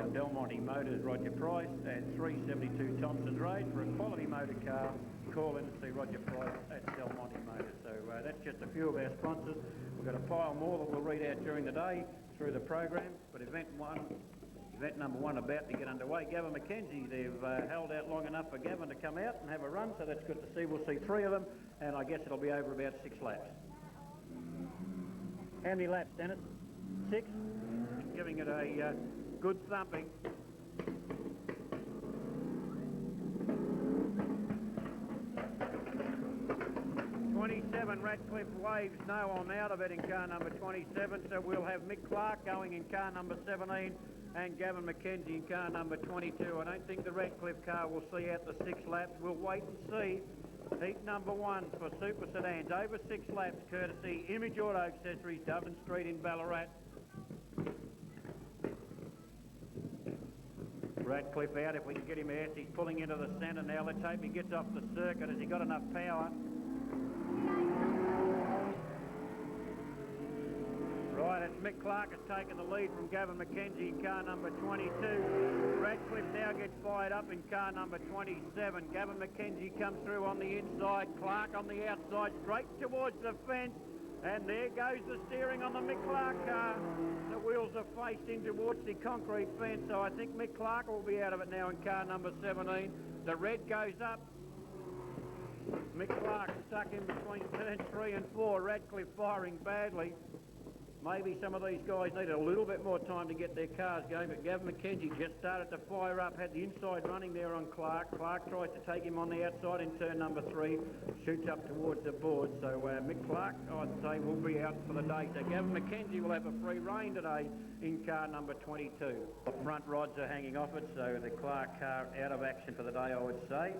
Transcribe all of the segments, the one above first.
our Del Monte Motors Roger Price and 372 Thompson's Road. For a quality motor car, call in and see Roger Price at Del Monte Motors. So that's just a few of our sponsors. We've got a pile more that we'll read out during the day through the program, but event number one about to get underway. Gavin McKenzie, they've held out long enough for Gavin to come out and have a run, so that's good to see. We'll see 3 of them, and I guess it'll be over about 6 laps. How many laps, Dennis? 6? Giving it a good thumping. Radcliffe waves no, I'm out of it in car number 27, so we'll have Mick Clark going in car number 17 and Gavin McKenzie in car number 22. I don't think the Radcliffe car will see out the 6 laps. We'll wait and see. Heat number 1 for Super Sedans, over 6 laps, courtesy Image Auto Accessories, Dublin Street in Ballarat. Radcliffe out, if we can get him out. He's pulling into the centre now. Let's hope he gets off the circuit. Has he got enough power? Right, it's Mick Clark has taken the lead from Gavin McKenzie in car number 22. Radcliffe now gets fired up in car number 27. Gavin McKenzie comes through on the inside, Clark on the outside, straight towards the fence. And there goes the steering on the Mick Clark car. The wheels are faced in towards the concrete fence, so I think Mick Clark will be out of it now in car number 17. The red goes up. Mick Clark stuck in between turns 3 and 4. Radcliffe firing badly. Maybe some of these guys need a little bit more time to get their cars going, but Gavin McKenzie just started to fire up, had the inside running there on Clark. Clark tries to take him on the outside in turn number 3, shoots up towards the board. So Mick Clark, I'd say, will be out for the day. So Gavin McKenzie will have a free rein today in car number 22. The front rods are hanging off it, so the Clark car out of action for the day, I would say.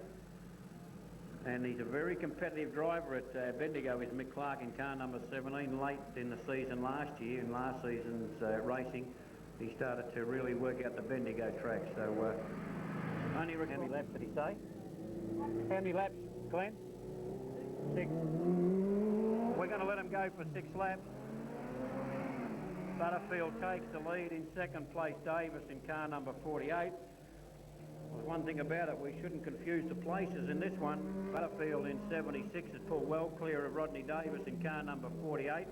And he's a very competitive driver at Bendigo, is Mick Clark in car number 17. Late in the season last year, in last season's racing, he started to really work out the Bendigo track. So only how many laps did he say? How many laps, Glenn? 6. We're going to let him go for 6 laps. Butterfield takes the lead. In second place, Davis in car number 48. Well, one thing about it, we shouldn't confuse the places in this one. Butterfield in 76 is pulled well clear of Rodney Davis in car number 48.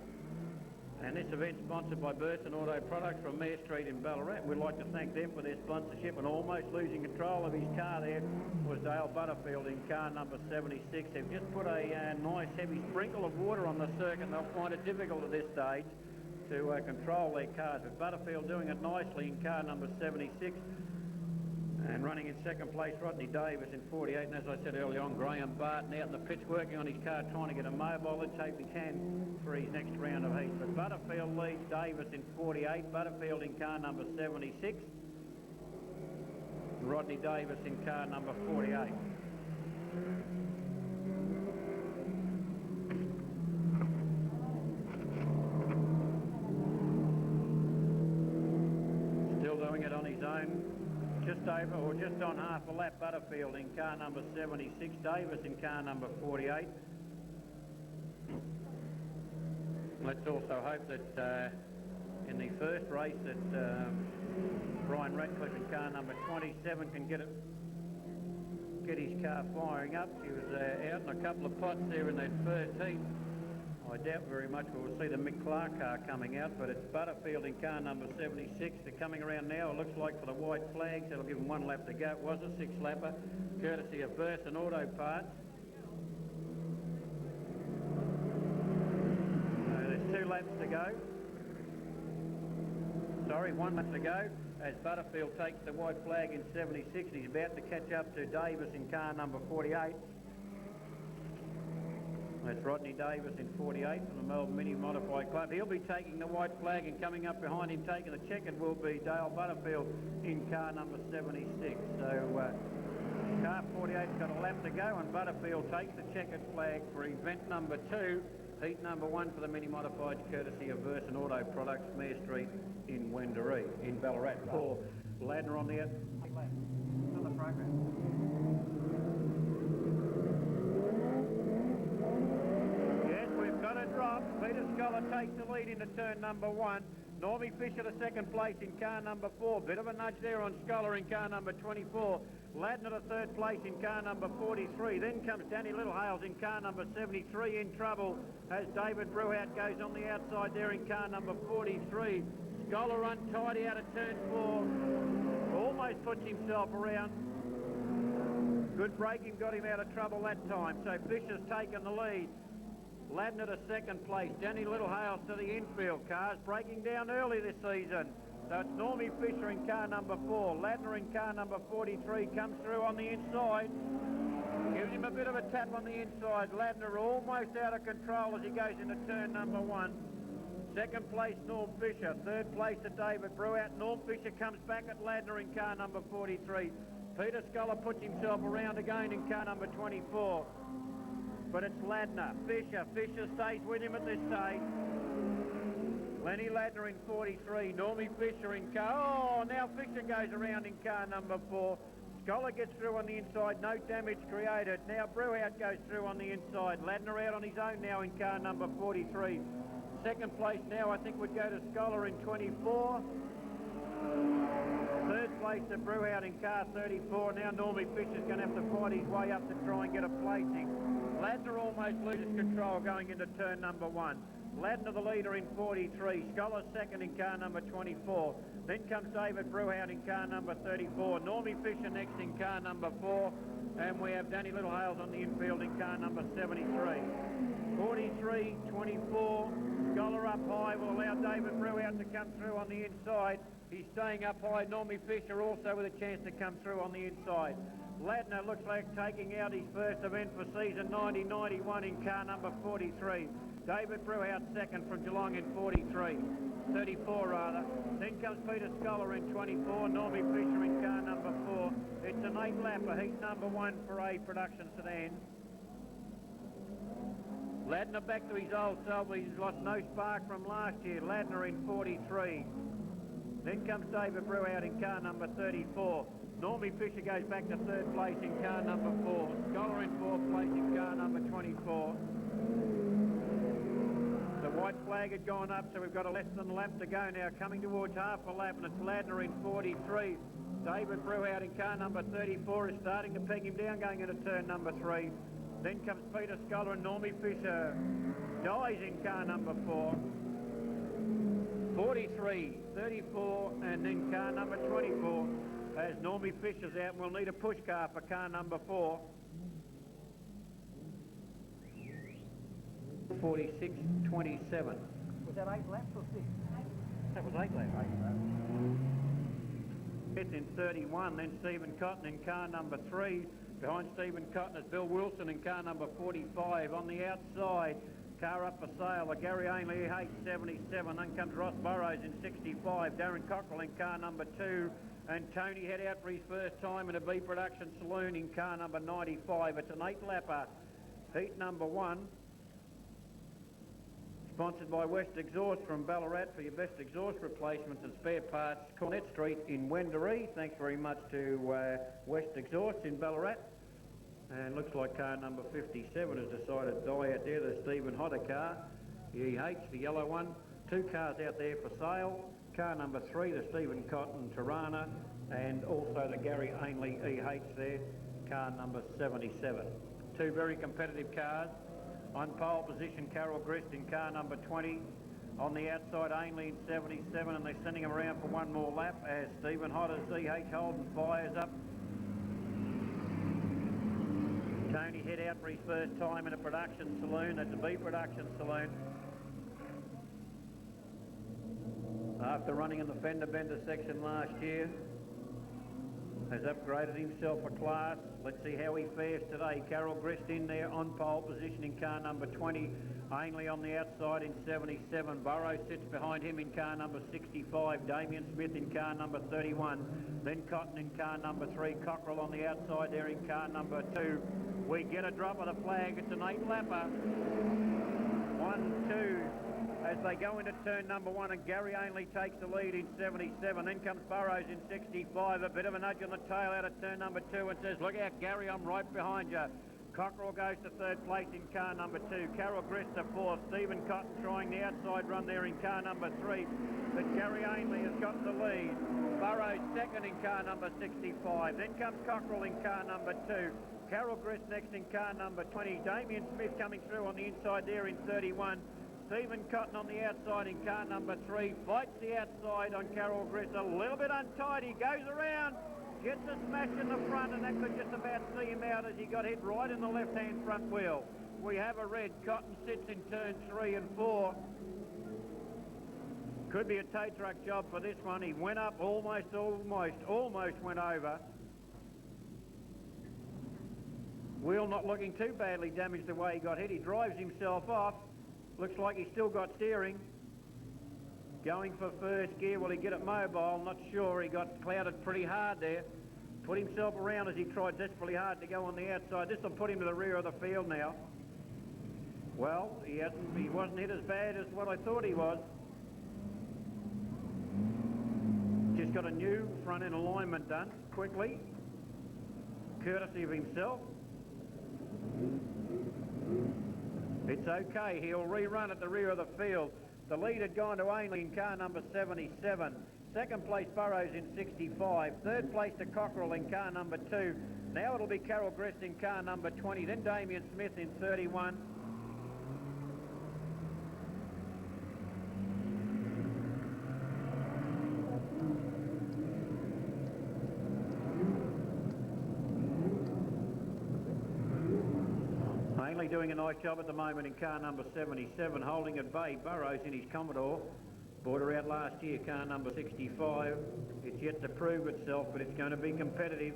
And this event sponsored by Burton Auto Products from Mare Street in Ballarat. We'd like to thank them for their sponsorship, and almost losing control of his car there was Dale Butterfield in car number 76. They've just put a nice heavy sprinkle of water on the circuit, and they'll find it difficult at this stage to control their cars. But Butterfield doing it nicely in car number 76. And running in second place, Rodney Davis in 48. And as I said earlier on, Graham Barton out in the pits working on his car, trying to get a mobile. Let's hope he can for his next round of heats. But Butterfield leads Davis in 48. Butterfield in car number 76. Rodney Davis in car number 48. Still doing it on his own. Just over, or just on half a lap, Butterfield in car number 76, Davis in car number 48. Let's also hope that in the first race that Brian Radcliffe in car number 27 can get his car firing up. He was out in a couple of pots there in that first heat. I doubt very much we'll see the Mick Clark car coming out, but it's Butterfield in car number 76. They're coming around now, it looks like, for the white flags. That'll give them 1 lap to go. It was a 6-lapper, courtesy of Burton Auto Parts. So there's 2 laps to go. Sorry, 1 lap to go, as Butterfield takes the white flag in 76. He's about to catch up to Davis in car number 48. That's Rodney Davis in 48 from the Melbourne Mini Modified Club. He'll be taking the white flag, and coming up behind him taking the checkered will be Dale Butterfield in car number 76. So car 48's got a lap to go, and Butterfield takes the checkered flag for event number 2. Heat number 1 for the Mini Modifieds, courtesy of Burton Auto Products, Mare Street in Wendouree, in Ballarat. For Ladner on the another program. Peter Scholar takes the lead into turn number 1. Normie Fisher to second place in car number 4. Bit of a nudge there on Scholar in car number 24. Ladner to third place in car number 43. Then comes Danny Littlehales in car number 73 in trouble as David Brewhout goes on the outside there in car number 43. Scholar untidy out of turn 4. Almost puts himself around. Good braking got him out of trouble that time. So Fisher's taken the lead. Ladner to second place. Danny Littlehales to the infield. Cars breaking down early this season. So it's Normie Fisher in car number 4. Ladner in car number 43 comes through on the inside. Gives him a bit of a tap on the inside. Ladner almost out of control as he goes into turn number 1. Second place, Norm Fisher. Third place to David Brewhout. Norm Fisher comes back at Ladner in car number 43. Peter Scholar puts himself around again in car number 24. But it's Ladner. Fisher stays with him at this stage. Lenny Ladner in 43. Normie Fisher in car. Oh, now Fisher goes around in car number 4. Scholar gets through on the inside. No damage created. Now Brewhout goes through on the inside. Ladner out on his own now in car number 43. Second place now I think would go to Scholar in 24. Third place to Brewhout in car 34. Now Normie Fisher's going to have to fight his way up to try and get a placing. Ladner almost loses control going into turn number 1. Ladner the leader in 43. Scholar second in car number 24. Then comes David Brewhout in car number 34. Normie Fisher next in car number 4. And we have Danny Littlehales on the infield in car number 73. 43, 24. Scholar up high will allow David Brewhout to come through on the inside. He's staying up high. Normie Fisher also with a chance to come through on the inside. Ladner looks like taking out his first event for season 90-91 in car number 43. David Brewhout second from Geelong in 34 rather. Then comes Peter Scholar in 24. Normie Fisher in car number 4. It's an 8-lapper, heat number 1 for A production sedan. Ladner back to his old self. He's lost no spark from last year. Ladner in 43. Then comes David Brewhout in car number 34. Normie Fisher goes back to third place in car number 4. Scholar in fourth place in car number 24. The white flag had gone up, so we've got a less than a lap to go now. Coming towards half a lap, and it's Ladner in 43. David Brewhout in car number 34 is starting to peg him down going into turn number 3. Then comes Peter Scholar and Normie Fisher dies in car number 4. 43, 34, and then car number 24 as Normie Fisher's out. We'll need a push car for car number 4. 46, 27. Was that 8 laps or 6? That was 8 laps. 8 laps. It's in 31, then Stephen Cotton in car number 3. Behind Stephen Cotton is Bill Wilson in car number 45. On the outside, car up for sale, a Gary Ainley H77. Then comes Ross Burrows in 65. Darren Cockrell in car number 2. And Tony head out for his first time in a B Production Saloon in car number 95. It's an 8-lapper, heat number 1. Sponsored by West Exhaust from Ballarat for your best exhaust replacements and spare parts. Cornet Street in Wendouree. Thanks very much to West Exhaust in Ballarat. And looks like car number 57 has decided to die out there, the Stephen Hodder car. The EH, the yellow one. 2 cars out there for sale. Car number 3, the Stephen Cotton Tirana, and also the Gary Ainley EH there, car number 77. 2 very competitive cars. On pole position, Carol Grist in car number 20. On the outside, Ainley in 77, and they're sending him around for one more lap as Stephen Hodder's EH Holden fires up. Tony head out for his first time in a production saloon. That's a B Production Saloon. After running in the fender bender section last year, has upgraded himself a class. Let's see how he fares today. Carol Grist in there on pole position in car number 20. Ainley on the outside in 77. Burrow sits behind him in car number 65. Damien Smith in car number 31. Then Cotton in car number 3. Cockrell on the outside there in car number 2. We get a drop of the flag. It's an 8-lapper. 1, 2. As they go into turn number 1, and Gary Ainley takes the lead in 77. Then comes Burrows in 65. A bit of a nudge on the tail out of turn number 2 and says, look out, Gary, I'm right behind you. Cockerell goes to third place in car number 2. Carol Grist to fourth. Stephen Cotton trying the outside run there in car number 3. But Gary Ainley has got the lead. Burrows second in car number 65. Then comes Cockerell in car number 2. Carol Grist next in car number 20. Damien Smith coming through on the inside there in 31. Stephen Cotton on the outside in car number 3. Fights the outside on Carol Grist. A little bit untidy. Goes around. Gets a smash in the front, and that could just about see him out as he got hit right in the left-hand front wheel. We have a red. Cotton sits in turn 3 and 4. Could be a tow truck job for this one. He went up almost went over. Wheel not looking too badly damaged the way he got hit. He drives himself off. Looks like he's still got steering. Going for first gear. Will he get it mobile? Not sure. He got clouded pretty hard there. Put himself around as he tried desperately hard to go on the outside. This will put him to the rear of the field now. Well, he wasn't hit as bad as what I thought he was. Just got a new front end alignment done quickly, courtesy of himself. It's okay. He'll rerun at the rear of the field. The lead had gone to Ainley in car number 77. Second place Burrows in 65. Third place to Cockerell in car number 2. Now it'll be Carol Grist in car number 20. Then Damien Smith in 31. Ainley doing a nice job at the moment in car number 77, holding at bay Burrows in his Commodore. Bought her out last year, car number 65. It's yet to prove itself, but it's going to be competitive.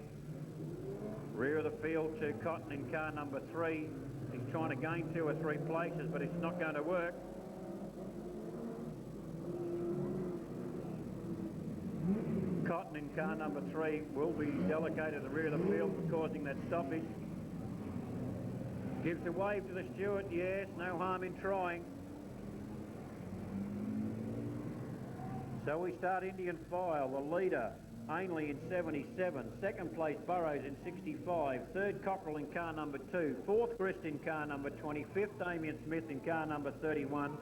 Rear of the field to Cotton in car number 3. He's trying to gain 2 or 3 places, but it's not going to work. Cotton in car number 3 will be delegated at the rear of the field for causing that stoppage. Gives a wave to the steward. Yes, no harm in trying. So we start Indian file. The leader, Ainley in 77. Second place, Burrows in 65. Third, Cockerell in car number 2. Fourth, Grist in car number 20. Fifth, Damien Smith in car number 31.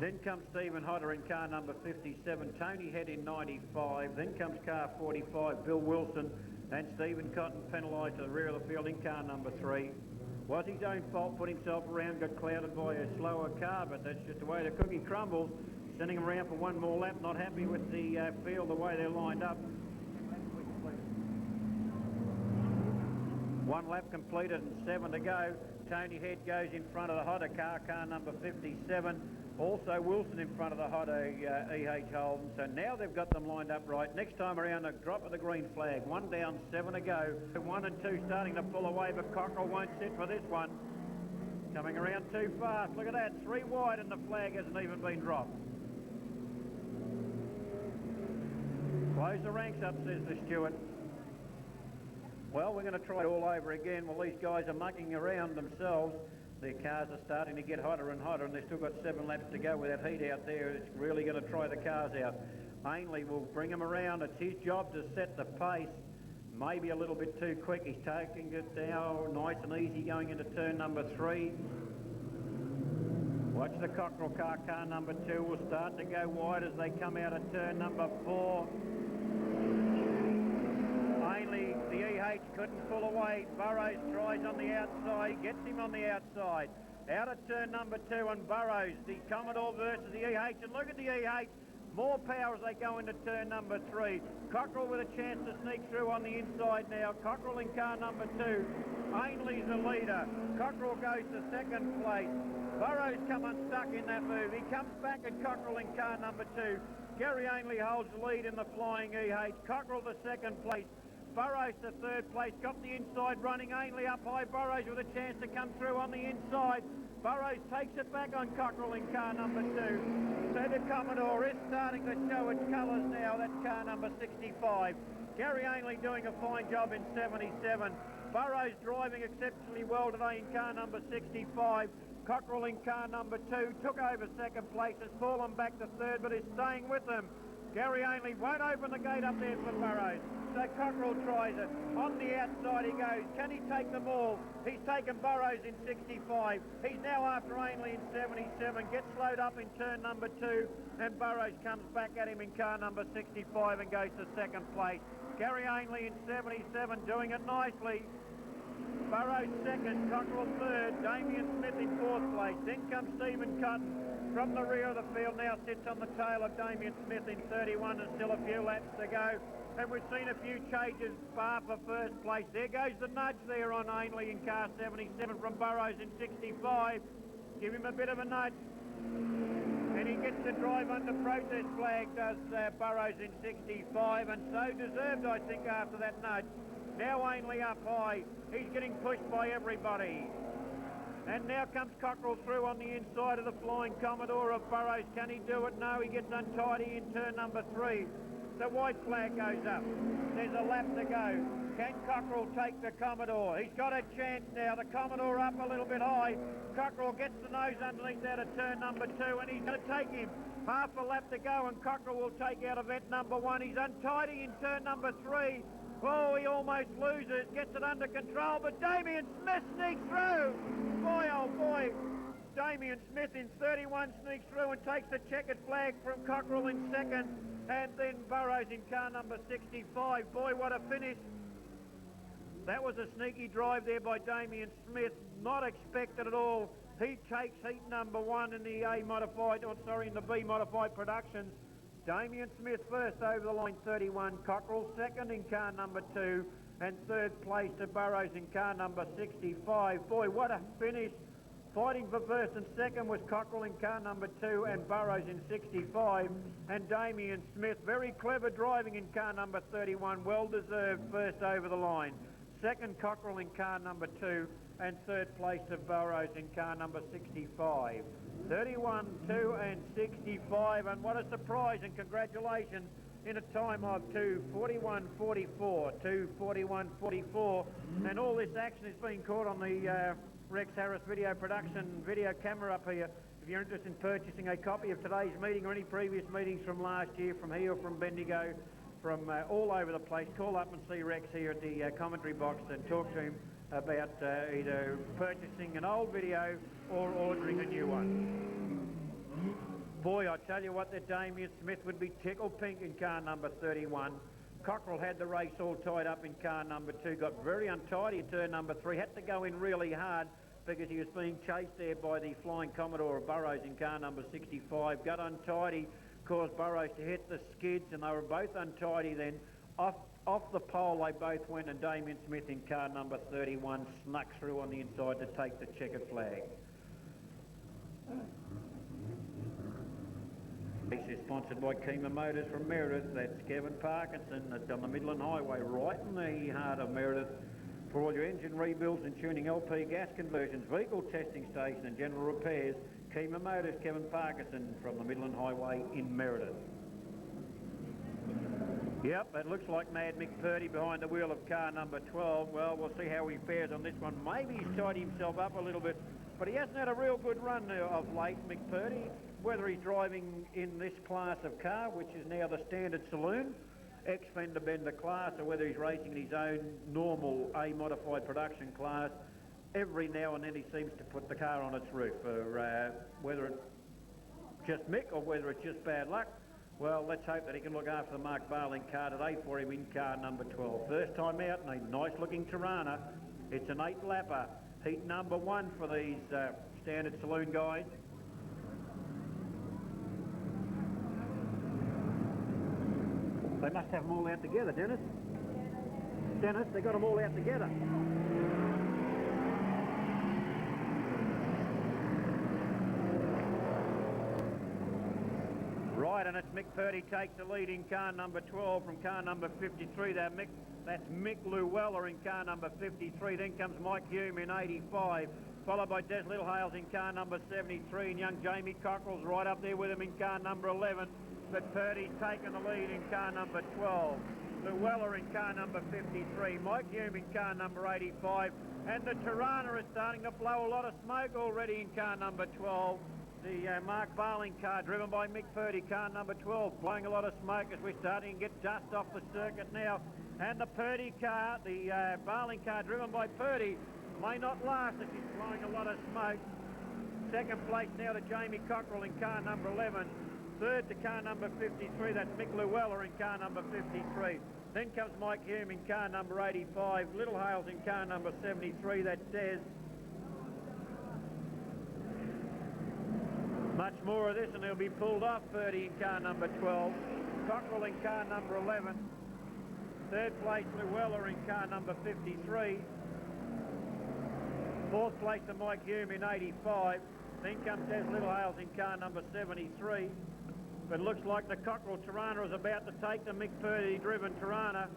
Then comes Stephen Hodder in car number 57. Tony Head in 95. Then comes car 45, Bill Wilson. And Stephen Cotton penalised to the rear of the field in car number 3. Was his own fault, put himself around, got clouded by a slower car, but that's just the way the cookie crumbles. Sending him around for one more lap, not happy with the field, the way they're lined up. 1 lap completed and 7 to go. Tony Head goes in front of the Hodder car, car number 57. Also Wilson in front of the Hodder E.H. Holden. So now they've got them lined up right. Next time around, a drop of the green flag. 1 down, 7 to go. 1 and 2 starting to pull away, but Cockerell won't sit for this one. Coming around too fast. Look at that. 3 wide and the flag hasn't even been dropped. Close the ranks up, says the steward. Well, we're going to try it all over again. Well, these guys are mucking around themselves. Their cars are starting to get hotter and hotter, and they've still got 7 laps to go with that heat out there. It's really going to try the cars out. Ainley will bring them around. It's his job to set the pace. Maybe a little bit too quick. He's taking it down nice and easy going into turn number 3. Watch the Cockerell car, car number 2 will start to go wide as they come out of turn number 4. Ainley, the EH couldn't pull away. Burrows tries on the outside, gets him on the outside. Out of turn number 2 and Burrows, the Commodore versus the EH. And look at the EH, more power as they go into turn number 3. Cockerell with a chance to sneak through on the inside now. Cockerell in car number 2. Ainley's the leader. Cockerell goes to second place. Burrows come unstuck in that move. He comes back at Cockerell in car number 2. Gary Ainley holds the lead in the flying EH. Cockerell to second place. Burrows to third place, got the inside running. Ainley up high, Burrows with a chance to come through on the inside. Burrows takes it back on Cockerell in car number 2. So the Commodore is starting to show its colours now. That's car number 65. Gary Ainley doing a fine job in 77. Burrows driving exceptionally well today in car number 65. Cockerell in car number 2 took over second place, has fallen back to third, but is staying with them. Gary Ainley won't open the gate up there for Burrows. So Cockerell tries it. On the outside he goes. Can he take them all? He's taken Burrows in 65. He's now after Ainley in 77. Gets slowed up in turn number 2. And Burrows comes back at him in car number 65 and goes to second place. Gary Ainley in 77 doing it nicely. Burrows second, Cockerell third, Damien Smith in fourth place. Then comes Stephen Cotton from the rear of the field, now sits on the tail of Damien Smith in 31 and still a few laps to go. And we've seen a few changes, bar for first place. There goes the nudge there on Ainley in car 77 from Burrows in 65. Give him a bit of a nudge. And he gets to drive under protest flag, does Burrows in 65, and so deserved, I think, after that nudge. Now Ainley up high. He's getting pushed by everybody. And now comes Cockerell through on the inside of the Flying Commodore of Burrows. Can he do it? No, he gets untidy in turn number 3. The white flag goes up. There's a lap to go. Can Cockerell take the Commodore? He's got a chance now. The Commodore up a little bit high. Cockerell gets the nose underneath out of turn number 2, and he's going to take him. Half a lap to go, and Cockerell will take out event number 1. He's untidy in turn number 3. Oh, he almost loses, gets it under control, but Damien Smith sneaks through. Boy, oh boy, Damien Smith in 31 sneaks through and takes the checkered flag from Cockerell in second, and then Burrows in car number 65. Boy, what a finish. That was a sneaky drive there by Damien Smith, not expected at all. He takes heat number 1 in the in the B modified productions. Damien Smith first over the line, 31. Cockerell second in car number 2, and third place to Burrows in car number 65. Boy, what a finish. Fighting for first and second was Cockerell in car number 2 and Burrows in 65. And Damien Smith, very clever driving in car number 31, well deserved first over the line. Second, Cockerell in car number 2, and third place to Burrows in car number 65. 31, 2 and 65, and what a surprise and congratulations in a time of 2:41.44, 2:41.44, and all this action is being caught on the Rex Harris video production video camera up here. If you're interested in purchasing a copy of today's meeting or any previous meetings from last year, from here or from Bendigo, from all over the place, call up and see Rex here at the commentary box and talk to him about either purchasing an old video or ordering a new one. Boy, I tell you what, that Damien Smith would be tickled pink in car number 31. Cockerell had the race all tied up in car number 2, got very untidy in turn number 3, had to go in really hard because he was being chased there by the Flying Commodore of Burrows in car number 65, got untidy, caused Burrows to hit the skids, and they were both untidy then. Off the pole they both went, and Damien Smith in car number 31 snuck through on the inside to take the checkered flag. This is sponsored by Kima Motors from Meredith. That's Kevin Parkinson. That's on the Midland Highway, right in the heart of Meredith. For all your engine rebuilds and tuning, LP gas conversions, vehicle testing station and general repairs, Kima Motors, Kevin Parkinson from the Midland Highway in Meredith. Yep, it looks like Mad Mick Purdy behind the wheel of car number 12. Well, we'll see how he fares on this one. Maybe he's tidied himself up a little bit, but he hasn't had a real good run of late, Mick Purdy. Whether he's driving in this class of car, which is now the standard saloon, ex-fender bender class, or whether he's racing in his own normal A-modified production class, every now and then he seems to put the car on its roof. Whether it's just Mick or whether it's just bad luck, well, let's hope that he can look after the Mark Barling car today for him in car number 12. First time out in a nice-looking Tirana. It's an 8-lapper. Heat number 1 for these standard saloon guys. They must have them all out together, Dennis. Dennis, they got them all out together. Right, and it's Mick Purdy takes the lead in car number 12 from car number 53. That's Mick Llewellyn in car number 53. Then comes Mike Hume in 85, followed by Des Littlehales in car number 73, and young Jamie Cockerell's right up there with him in car number 11. But Purdy's taken the lead in car number 12. Llewellyn in car number 53, Mike Hume in car number 85, and the Tirana is starting to blow a lot of smoke already in car number 12. the Mark Barling car, driven by Mick Purdy, car number 12, blowing a lot of smoke as we're starting to get dust off the circuit now. And the Purdy car, the Barling car, driven by Purdy, may not last if he's blowing a lot of smoke. Second place now to Jamie Cockrell in car number 11. Third to car number 53, that's Mick Llewellyn in car number 53. Then comes Mike Hume in car number 85. Little Hales in car number 73, that's Des. Much more of this and he'll be pulled off. Purdy in car number 12. Cockrell in car number 11. Third place Llewellyn in car number 53. Fourth place to Mike Hume in 85. Then comes Des Littlehales in car number 73. But it looks like the Cockrell Tirana is about to take the Mick Purdy driven Tirana.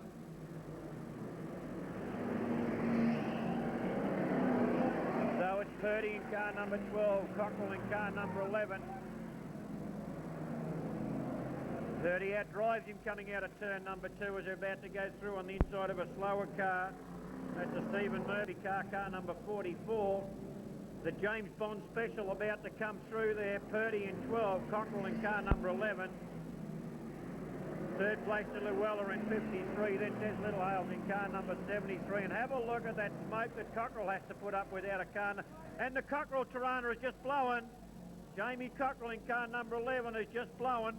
So it's Purdy in car number 12, Cockrell in car number 11. Purdy outdrives him coming out of turn number 2 as they're about to go through on the inside of a slower car. That's a Stephen Murphy car, car number 44. The James Bond Special about to come through there. Purdy in 12, Cockrell in car number 11. Third place to Llewellyn in 53, then Des Littlehales in car number 73. And have a look at that smoke that Cockrell has to put up without a car. And the Cockrell Tirana is just blowing. Jamie Cockrell in car number 11 is just blowing.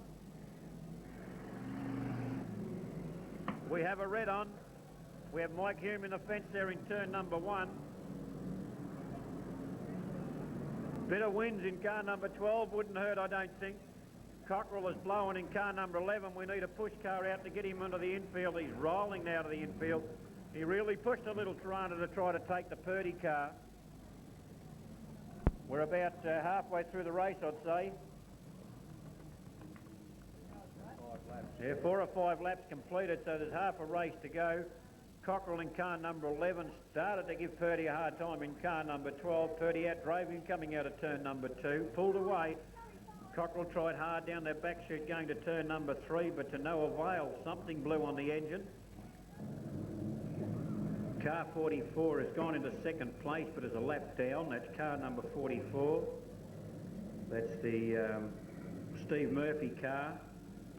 We have a red on. We have Mike Hume in the fence there in turn number 1. Bit of winds in car number 12 wouldn't hurt, I don't think. Cockrell is blowing in car number 11. We need a push car out to get him into the infield. He's rolling now to the infield. He really pushed a little Tirana to try to take the Purdy car. We're about halfway through the race, I'd say. 4 or 5 laps completed, so there's half a race to go. Cockrell in car number 11 started to give Purdy a hard time in car number 12. Purdy outdrove him coming out of turn number 2, pulled away. Cockrell tried hard down that back chute going to turn number 3, but to no avail. Something blew on the engine. Car 44 has gone into second place, but is a lap down. That's car number 44. That's the Steve Murphy car.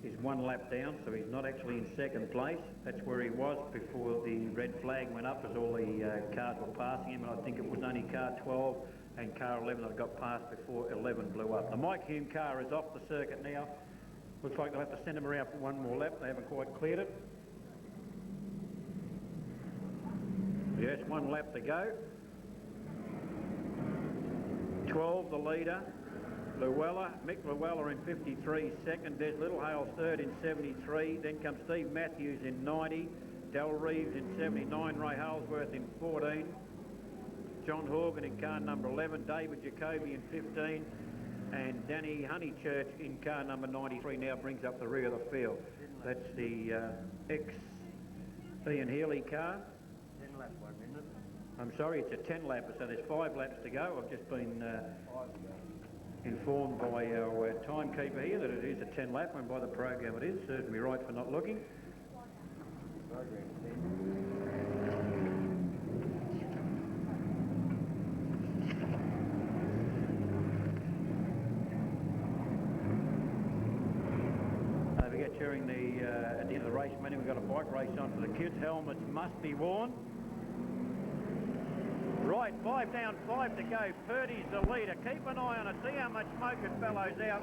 He's 1 lap down, so he's not actually in second place. That's where he was before the red flag went up as all the cars were passing him, and I think it was only car 12 and car 11 that got past before 11 blew up. The Mike Hume car is off the circuit now. Looks like they'll have to send him around for 1 more lap. They haven't quite cleared it. Yes, 1 lap to go. 12 the leader. Mick Llewellyn in 53, second. Des Littlehales third in 73. Then comes Steve Matthews in 90. Dal Reeves in 79. Ray Halsworth in 14. John Horgan in car number 11. David Jacoby in 15. And Danny Honeychurch in car number 93 now brings up the rear of the field. That's the ex-Ian Healy car. 10 lap one, isn't it? I'm sorry, it's a 10 lapper, so there's 5 laps to go. I've just been informed by our timekeeper here that it is a 10 lap, and by the program it is. Serves me right for not looking. Don't forget, during the at the end of the race meeting, we've got a bike race on for the kids. Helmets must be worn. Right, 5 down, 5 to go. Purdy's the leader. Keep an eye on it. See how much smoke it bellows out.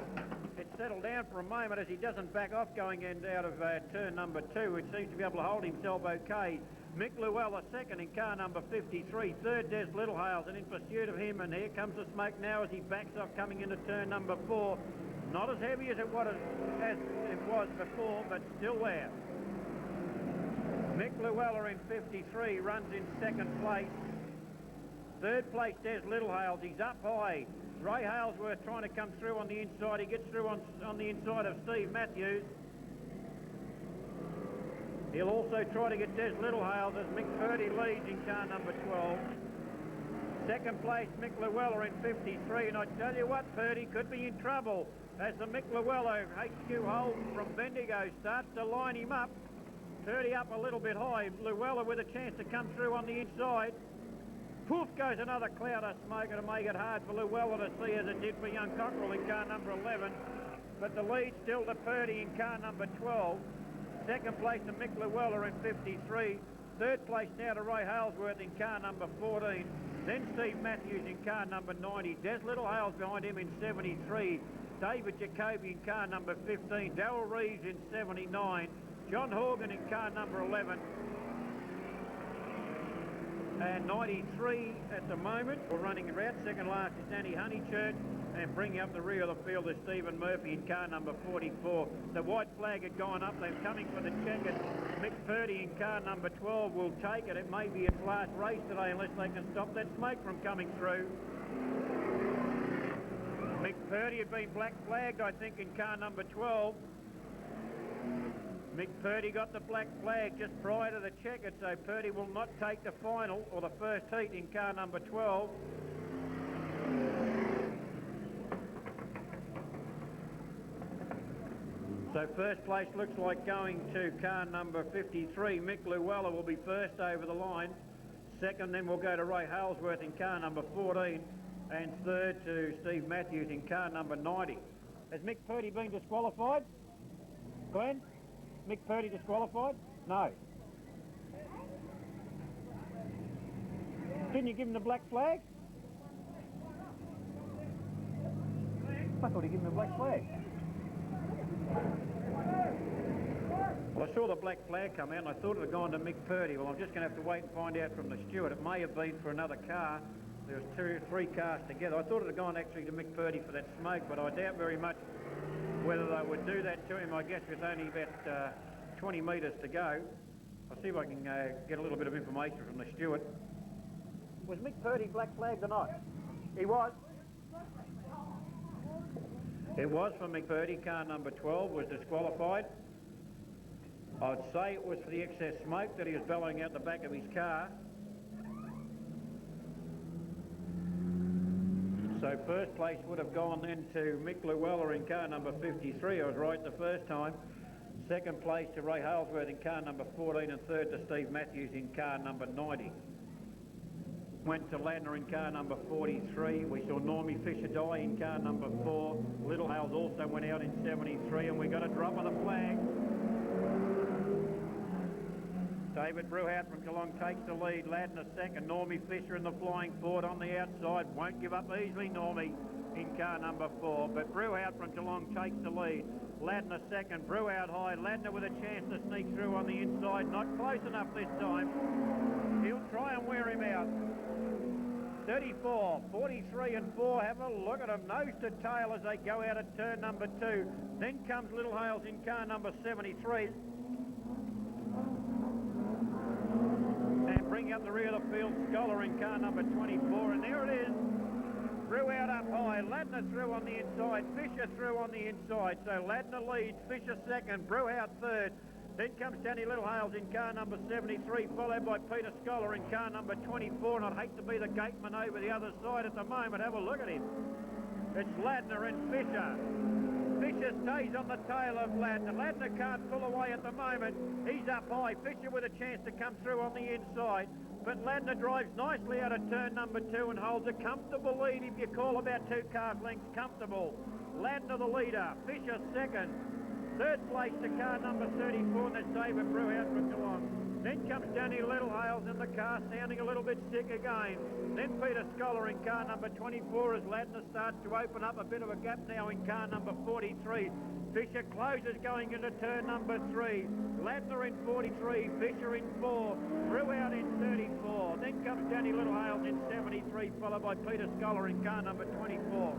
It's settled down for a moment as he doesn't back off going in out of turn number 2. It seems to be able to hold himself okay. Mick Llewellyn second in car number 53. Third, Des Littlehales, and in pursuit of him. And here comes the smoke now as he backs off coming into turn number 4. Not as heavy as it was before, but still there. Mick Llewellyn in 53 runs in second place. Third place, Des Littlehales. He's up high. Ray Halesworth trying to come through on the inside. He gets through on the inside of Steve Matthews. He'll also try to get Des Littlehales as Mick Purdy leads in car number 12. Second place, Mick Llewellyn in 53. And I tell you what, Purdy could be in trouble as the Mick Llewellyn HQ Holden from Bendigo starts to line him up. Purdy up a little bit high. Llewellyn with a chance to come through on the inside. Poof goes another cloud of smoke to make it hard for Llewellyn to see as it did for young Cockerell in car number 11. But the lead still to Purdy in car number 12. Second place to Mick Llewellyn in 53. Third place now to Ray Halesworth in car number 14. Then Steve Matthews in car number 90. Des Littlehales behind him in 73. David Jacoby in car number 15. Darryl Reeves in 79. John Horgan in car number 11. And 93 at the moment. We're running around. Second last is Danny Honeychurch. And bringing up the rear of the field is Stephen Murphy in car number 44. The white flag had gone up. They're coming for the checkers. Mick Purdy in car number 12 will take it. It may be its last race today unless they can stop that smoke from coming through. Mick Purdy had been black flagged, I think, in car number 12. Mick Purdy got the black flag just prior to the checker, so Purdy will not take the final or the first heat in car number 12. So first place looks like going to car number 53. Mick Llewellyn will be first over the line. Second then will go to Ray Halesworth in car number 14. And third to Steve Matthews in car number 90. Has Mick Purdy been disqualified? Glenn? Mick Purdy disqualified? No. Didn't you give him the black flag? I thought he gave him the black flag. Well, I saw the black flag come out and I thought it had gone to Mick Purdy. Well, I'm just going to have to wait and find out from the steward. It may have been for another car. There was three cars together. I thought it had gone actually to Mick Purdy for that smoke, but I doubt very much whether they would do that to him, I guess, with only about 20 metres to go. I'll see if I can get a little bit of information from the steward. Was Mick Purdy black flagged or not? He was. It was for Mick Purdy. Car number 12 was disqualified. I'd say it was for the excess smoke that he was bellowing out the back of his car. So first place would have gone then to Mick Llewellyn in car number 53. I was right the first time. Second place to Ray Halesworth in car number 14 and third to Steve Matthews in car number 90. Went to Ladner in car number 43. We saw Normie Fisher die in car number 4. Littlehales also went out in 73 and we got a drop of the flag. David Brewhout from Geelong takes the lead. Ladner second. Normie Fisher in the flying forward on the outside. Won't give up easily, Normie, in car number 4. But Brewhout from Geelong takes the lead. Ladner second. Brewhout high. Ladner with a chance to sneak through on the inside. Not close enough this time. He'll try and wear him out. 34, 43 and 4. Have a look at them. Nose to tail as they go out at turn number 2. Then comes Littlehales in car number 73. And bring up the rear of the field, Scholar in car number 24. And there it is. Brewhout up high. Ladner through on the inside. Fisher through on the inside. So Ladner leads. Fisher second. Brewhout third. Then comes Danny Littlehales in car number 73, followed by Peter Scholar in car number 24. And I'd hate to be the gateman over the other side at the moment. Have a look at him. It's Ladner and Fisher. Fisher stays on the tail of Ladner. Ladner can't pull away at the moment. He's up high. Fisher with a chance to come through on the inside. But Ladner drives nicely out of turn number 2 and holds a comfortable lead, if you call about 2 cars lengths comfortable. Ladner the leader. Fisher second. Third place to car number 34, and that's David Brewhout from Geelong. Then comes Danny Littlehales in the car, sounding a little bit sick again. Then Peter Scholar in car number 24 as Ladner starts to open up a bit of a gap now in car number 43. Fisher closes going into turn number 3. Ladner in 43, Fisher in 4, Brewhout in 34. Then comes Danny Littlehales in 73, followed by Peter Scholar in car number 24.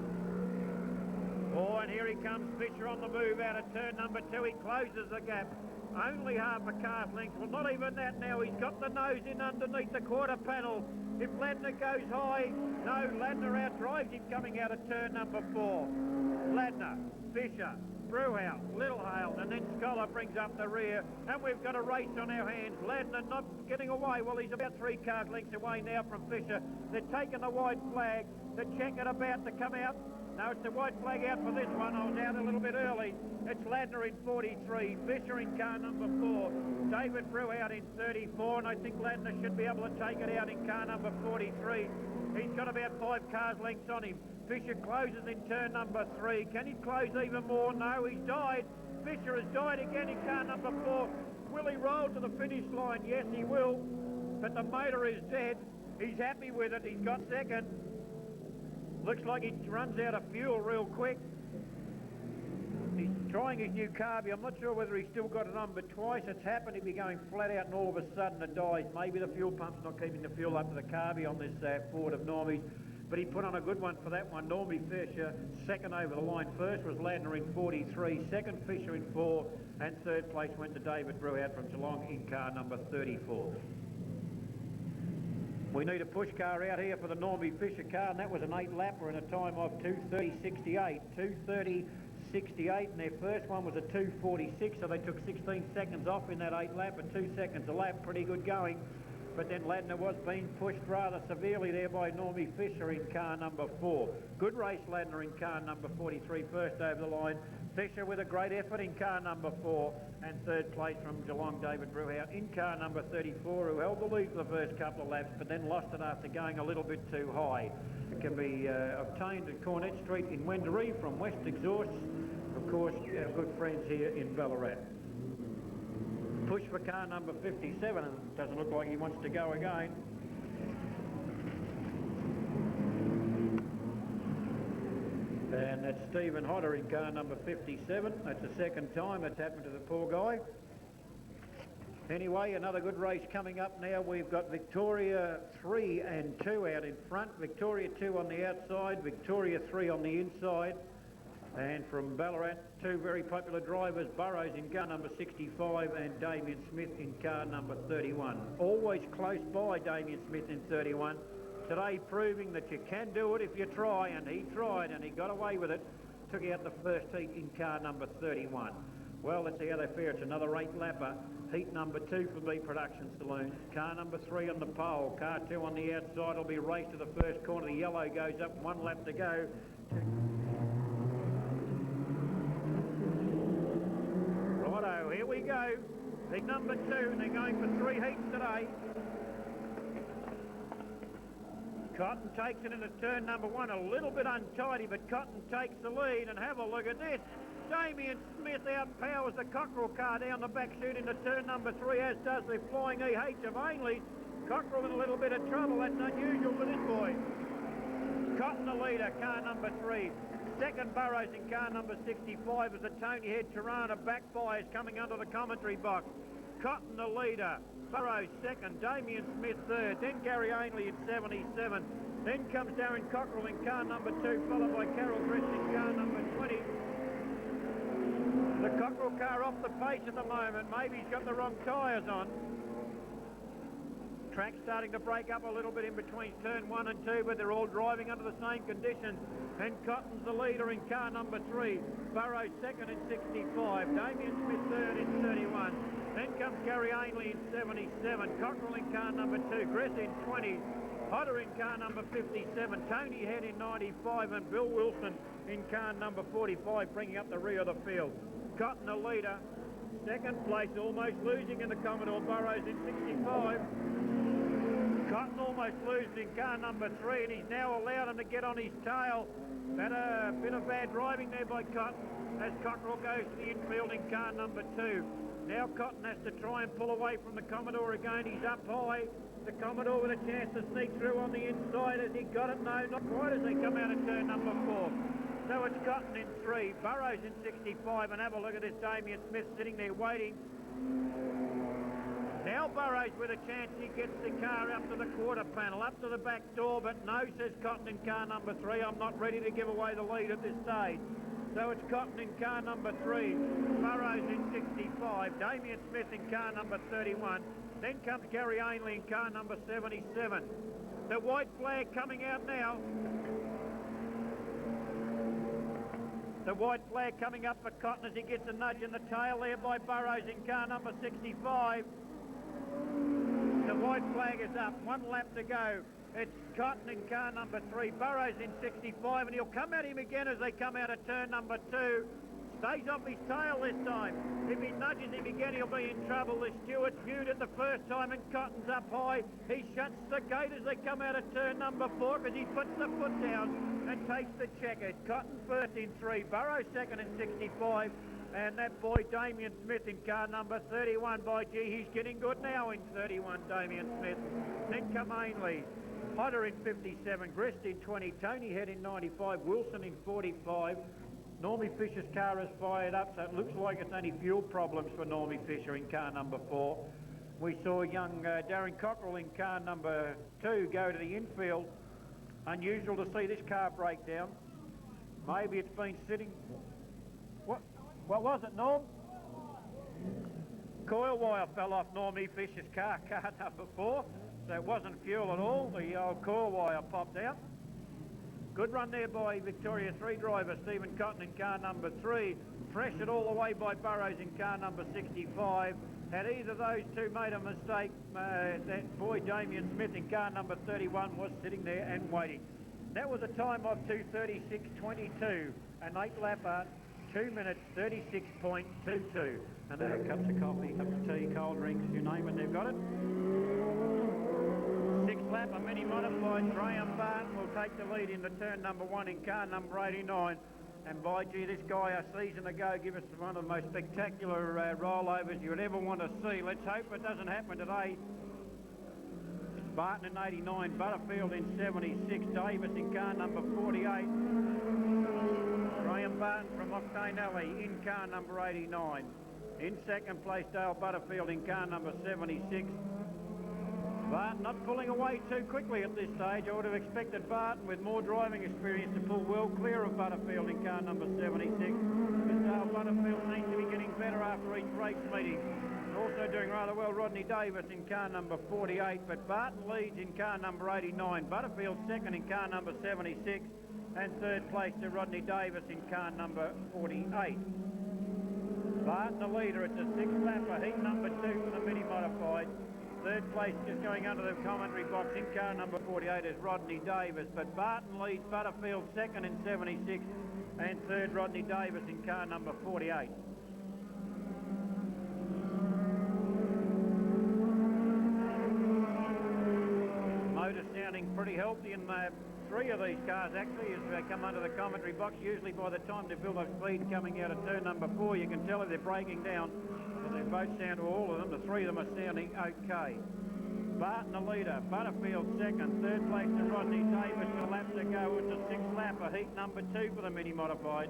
Oh, and here he comes, Fisher on the move out of turn number 2. He closes the gap. Only half a car's length. Well, not even that now. He's got the nose in underneath the quarter panel. If Ladner goes high, no, Ladner outdrives him coming out of turn number 4. Ladner, Fisher, Brewhout, Littlehales, and then Scholar brings up the rear. And we've got a race on our hands. Ladner not getting away. Well, he's about 3 cars lengths away now from Fisher. They're taking the white flag. The checker about to come out. No, it's the white flag out for this one. I was out a little bit early. It's Ladner in 43, Fisher in car number 4, David Brew out in 34, and I think Ladner should be able to take it out in car number 43. He's got about 5 cars lengths on him. Fisher closes in turn number 3. Can he close even more? No, he's died. Fisher has died again in car number 4. Will he roll to the finish line? Yes, he will. But the motor is dead. He's happy with it. He's got second. Looks like he runs out of fuel real quick. He's trying his new carby. I'm not sure whether he's still got it on, but twice it's happened. He'd be going flat out and all of a sudden it dies. Maybe the fuel pump's not keeping the fuel up to the carby on this Ford of Normie's. But he put on a good one for that one. Normie Fisher, second over the line. First was Ladner in 43, second Fisher in 4, and third place went to David Brew out from Geelong in car number 34. We need a push car out here for the Normie Fisher car, and that was an 8-lapper in a time of 2:30.68. 2:30.68, and their first one was a 2:46, so they took 16 seconds off in that 8-lap, and 2 seconds a lap. Pretty good going. But then Ladner was being pushed rather severely there by Normie Fisher in car number 4. Good race, Ladner in car number 43, first over the line. Fisher with a great effort in car number 4, and third place from Geelong, David Brewhout in car number 34, who held the lead for the first couple of laps, but then lost it after going a little bit too high. It can be obtained at Cornet Street in Wendouree from West Exhausts, of course, our good friends here in Ballarat. Push for car number 57, and it doesn't look like he wants to go again. And that's Stephen Hodder in car number 57. That's the second time that's happened to the poor guy. Anyway, another good race coming up now. We've got Victoria 3 and 2 out in front. Victoria 2 on the outside, Victoria 3 on the inside. And from Ballarat, 2 very popular drivers, Burrows in car number 65 and Damien Smith in car number 31. Always close by Damien Smith in 31. Today proving that you can do it if you try, and he tried and he got away with it. Took out the first heat in car number 31. Well, let's see how they fare. It's another 8-lapper. Heat number 2 for B Production Saloon. Car number 3 on the pole. Car 2 on the outside will be raced to the first corner. The yellow goes up, 1 lap to go. Righto, here we go. Heat number 2, and they're going for 3 heats today. Cotton takes it into turn number 1, a little bit untidy, but Cotton takes the lead, and have a look at this. Damien Smith outpowers the Cockerell car down the back chute into turn number 3, as does the Flying EH of Ainley. Cockerell in a little bit of trouble. That's unusual for this boy. Cotton the leader, car number 3. Second Burrows in car number 65 as the Tony Head Tirana backfires coming under the commentary box. Cotton the leader. Burrows second, Damien Smith third, then Gary Ainley in 77. Then comes Darren Cockerell in car number 2, followed by Carol Grist in car number 20. The Cockerell car off the pace at the moment. Maybe he's got the wrong tyres on. Track's starting to break up a little bit in between turn 1 and 2, but they're all driving under the same conditions. And Cotton's the leader in car number 3. Burrows second in 65. Damien Smith third in 31. Then comes Gary Ainley in 77. Cockerell in car number 2. Gress in 20. Hodder in car number 57. Tony Head in 95. And Bill Wilson in car number 45, bringing up the rear of the field. Cotton the leader. Second place, almost losing in the Commodore. Burrows in 65. Cotton almost loses in car number 3, and he's now allowed him to get on his tail. Had a bit of bad driving there by Cotton as Cockerell goes to the infield in car number 2. Now Cotton has to try and pull away from the Commodore again. He's up high. The Commodore with a chance to sneak through on the inside. Has he got it? No, not quite as they come out of turn number 4. So it's Cotton in 3, Burrows in 65, and have a look at this Damien Smith sitting there waiting. Now Burrows with a chance, he gets the car up to the quarter panel, up to the back door, but no, says Cotton in car number 3. I'm not ready to give away the lead at this stage. So it's Cotton in car number 3, Burrows in 65, Damien Smith in car number 31. Then comes Gary Ainley in car number 77. The white flag coming out now. The white flag coming up for Cotton as he gets a nudge in the tail there by Burrows in car number 65. The white flag is up, 1 lap to go. It's Cotton in car number 3, Burrows in 65, and he'll come at him again as they come out of turn number 2. Stays off his tail this time. If he nudges him again, he'll be in trouble. The Stewart's viewed it the first time, and Cotton's up high. He shuts the gate as they come out of turn number 4 because he puts the foot down and takes the checkers. Cotton first in 3, Burrows second in 65, and that boy Damien Smith in car number 31. By gee, he's getting good now in 31, Damien Smith. Then come Ainley. Potter in 57, Grist in 20, Tony Head in 95, Wilson in 45. Normie Fisher's car is fired up, so it looks like it's only fuel problems for Normie Fisher in car number 4. We saw young Darren Cockrell in car number 2 go to the infield. Unusual to see this car break down. Maybe it's been sitting... What was it, Norm? Coil wire fell off Normie Fisher's car number 4. So it wasn't fuel at all. The old coil wire popped out. Good run there by Victoria 3 driver Stephen Cotton in car number 3. Pressured all the way by Burrows in car number 65. Had either of those two made a mistake, that boy Damien Smith in car number 31 was sitting there and waiting. That was a time of 2:36.22, an 8-lapper, 2 minutes 36.22. And there are cups of coffee, cups of tea, cold drinks, you name it, they've got it. 6th lap, a mini modified. Graham Barton will take the lead into turn number 1 in car number 89. And by gee, this guy a season ago gave us one of the most spectacular rollovers you would ever want to see. Let's hope it doesn't happen today. Barton in 89, Butterfield in 76, Davis in car number 48. Graham Barton from Octane Alley in car number 89. In second place, Dale Butterfield in car number 76. Barton not pulling away too quickly at this stage. I would have expected Barton with more driving experience to pull well clear of Butterfield in car number 76. But Dale Butterfield seems to be getting better after each race meeting. Also doing rather well, Rodney Davis in car number 48, but Barton leads in car number 89. Butterfield second in car number 76, and third place to Rodney Davis in car number 48. Barton the leader. It's a 6-lapper, heat number 2 for the mini modified. Third place just going under the commentary box in car number 48 is Rodney Davis, but Barton leads Butterfield second in 76, and third Rodney Davis in car number 48. Motor sounding pretty healthy in 3 of these cars actually as they come under the commentary box. Usually by the time they build up speed coming out of turn number 4, you can tell if they're breaking down. But they both sound, to all of them, the 3 of them are sounding okay. Barton the leader, Butterfield second, third place to Rodney Davis, a lap to go. It's a 6-lapper, heat number 2 for the mini modified.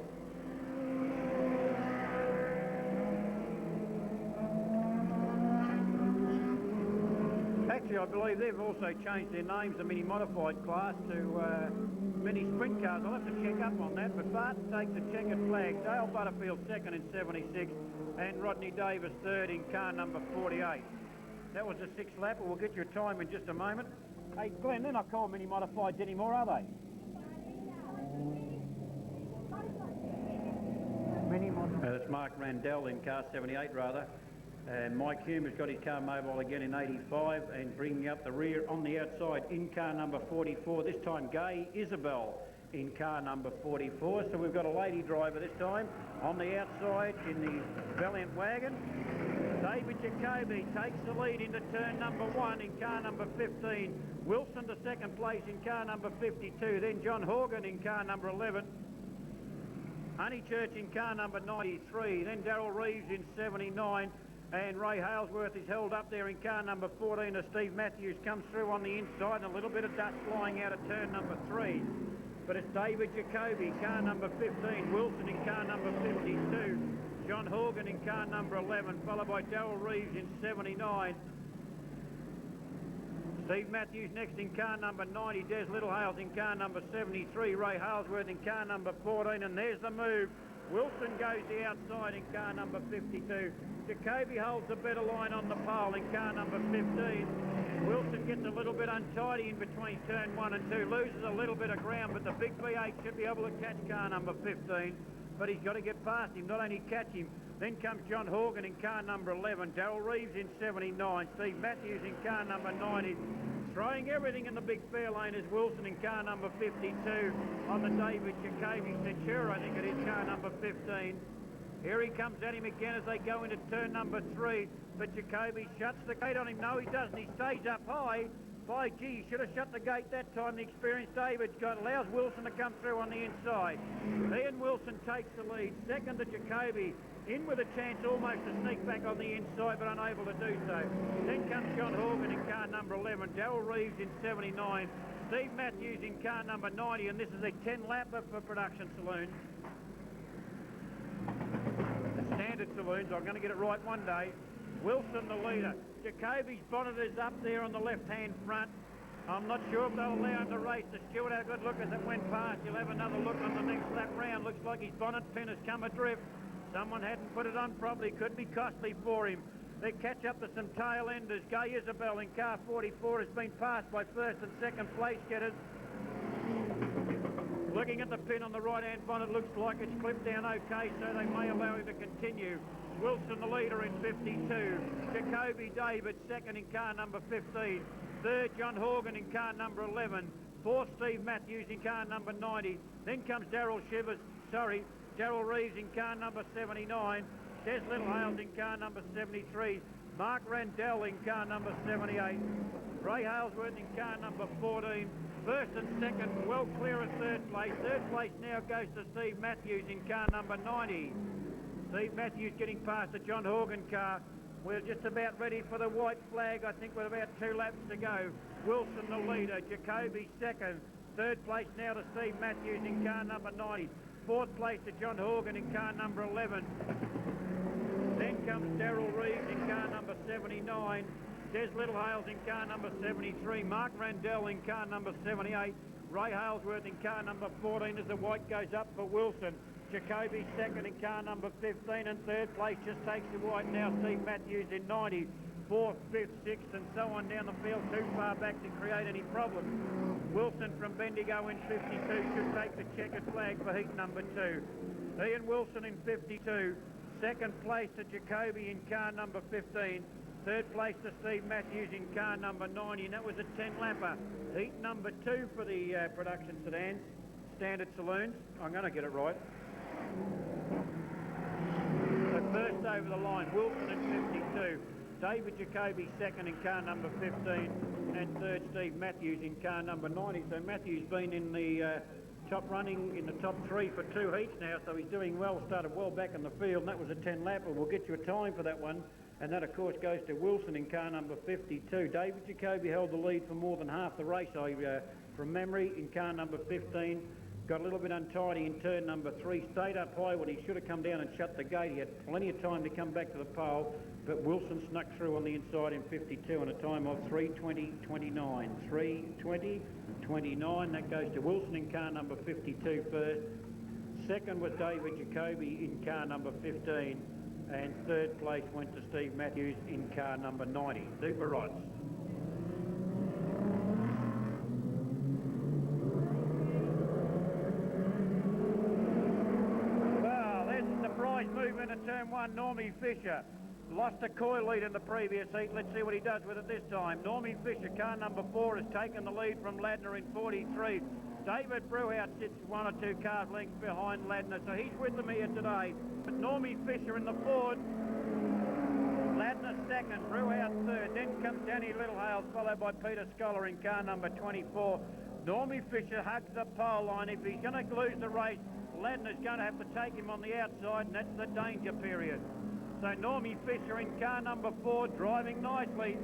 Actually, I believe they've also changed their names, the mini modified class, to mini sprint cars. I'll have to check up on that, but Barton takes the checkered flag. Dale Butterfield second in 76, and Rodney Davis third in car number 48. That was a 6-lapper. We'll get your time in just a moment. Hey, Glenn, they're not called mini modifieds anymore, are they? Mini modified. That's Mark Randell in car 78, rather. And Mike Hume has got his car mobile again in 85, and bringing up the rear on the outside in car number 44. This time Gay Isabel in car number 44. So we've got a lady driver this time on the outside in the Valiant wagon. David Jacoby takes the lead into turn number 1 in car number 15. Wilson to second place in car number 52. Then John Horgan in car number 11. Honeychurch in car number 93. Then Darryl Reeves in 79. And Ray Halesworth is held up there in car number 14 as Steve Matthews comes through on the inside, and a little bit of dust flying out of turn number 3. But it's David Jacoby, car number 15, Wilson in car number 52, John Horgan in car number 11, followed by Darryl Reeves in 79. Steve Matthews next in car number 90, Des Littlehales in car number 73, Ray Halesworth in car number 14, and there's the move. Wilson goes the outside in car number 52. Jacoby holds a better line on the pole in car number 15. Wilson gets a little bit untidy in between turn 1 and 2, loses a little bit of ground, but the big V8 should be able to catch car number 15. But he's got to get past him, not only catch him. Then comes John Horgan in car number 11, Darryl Reeves in 79, Steve Matthews in car number 90, Throwing everything in the big fair lane is Wilson in car number 52 on the David Jacoby Centura, I think it is, car number 15. Here he comes at him again as they go into turn number 3, but Jacoby shuts the gate on him. No, he doesn't. He stays up high. By gee, he should have shut the gate that time. The experienced David's got, allows Wilson to come through on the inside. Ian Wilson takes the lead. Second to Jacoby, in with a chance almost to sneak back on the inside, but unable to do so. Then comes John Horgan in car number 11, Darryl Reeves in 79, Steve Matthews in car number 90, and this is a 10-lapper for Production Saloons. The standard saloons, I'm going to get it right one day. Wilson the leader. Jacoby's bonnet is up there on the left-hand front. I'm not sure if they'll allow him to race. The steward had a good look as it went past. He'll have another look on the next lap round. Looks like his bonnet pin has come adrift. Someone hadn't put it on properly. Could be costly for him. They catch up to some tail enders. Gay Isabel in car 44 has been passed by first and second place getters. Looking at the pin on the right-hand bonnet, looks like it's clipped down okay, so they may allow him to continue. Wilson the leader in 52. Jacoby David second in car number 15. Third, John Horgan in car number 11. Fourth, Steve Matthews in car number 90. Then comes Darryl Reeves in car number 79. Des Littlehales in car number 73. Mark Randell in car number 78. Ray Halesworth in car number 14. First and second, well clear of third place. Third place now goes to Steve Matthews in car number 90. Steve Matthews getting past the John Horgan car. We're just about ready for the white flag. I think with about 2 laps to go. Wilson the leader, Jacoby second. Third place now to Steve Matthews in car number 90. Fourth place to John Horgan in car number 11. Then comes Darryl Reeves in car number 79. Des Littlehales in car number 73. Mark Randell in car number 78. Ray Halesworth in car number 14 as the white goes up for Wilson. Jacoby second in car number 15, and third place just takes the white now. Steve Matthews in 90. Fourth, fifth, sixth, and so on down the field, too far back to create any problems. Wilson from Bendigo in 52 should take the checkered flag for heat number 2. Ian Wilson in 52. Second place to Jacoby in car number 15. Third place to Steve Matthews in car number 90, and that was a 10-lapper. Heat number 2 for the production sedans, standard saloons. I'm going to get it right. So first over the line, Wilson in 52. David Jacoby second in car number 15, and third Steve Matthews in car number 90. So Matthews been in the top running in the top 3 for 2 heats now, so he's doing well. Started well back in the field, and that was a 10-lapper. We'll get you a time for that one. And that, of course, goes to Wilson in car number 52. David Jacoby held the lead for more than half the race, from memory, in car number 15. Got a little bit untidy in turn number 3. Stayed up high when he should have come down and shut the gate. He had plenty of time to come back to the pole, but Wilson snuck through on the inside in 52 on a time of 3:20.29. 3:20.29. That goes to Wilson in car number 52 first. Second was David Jacoby in car number 15. And third place went to Steve Matthews in car number 90. Super rods. Well, there's the surprise movement at turn 1, Normie Fisher. Lost a coil lead in the previous heat. Let's see what he does with it this time. Normie Fisher, car number 4, has taken the lead from Ladner in 43. David Brewhout sits 1 or 2 cars lengths behind Ladner, so he's with them here today. But Normie Fisher in the Ford, Ladner second, Brewhout third. Then comes Danny Littlehales, followed by Peter Scholar in car number 24. Normie Fisher hugs the pole line. If he's going to lose the race, Ladner's going to have to take him on the outside, and that's the danger period. So Normie Fisher in car number 4, driving nicely.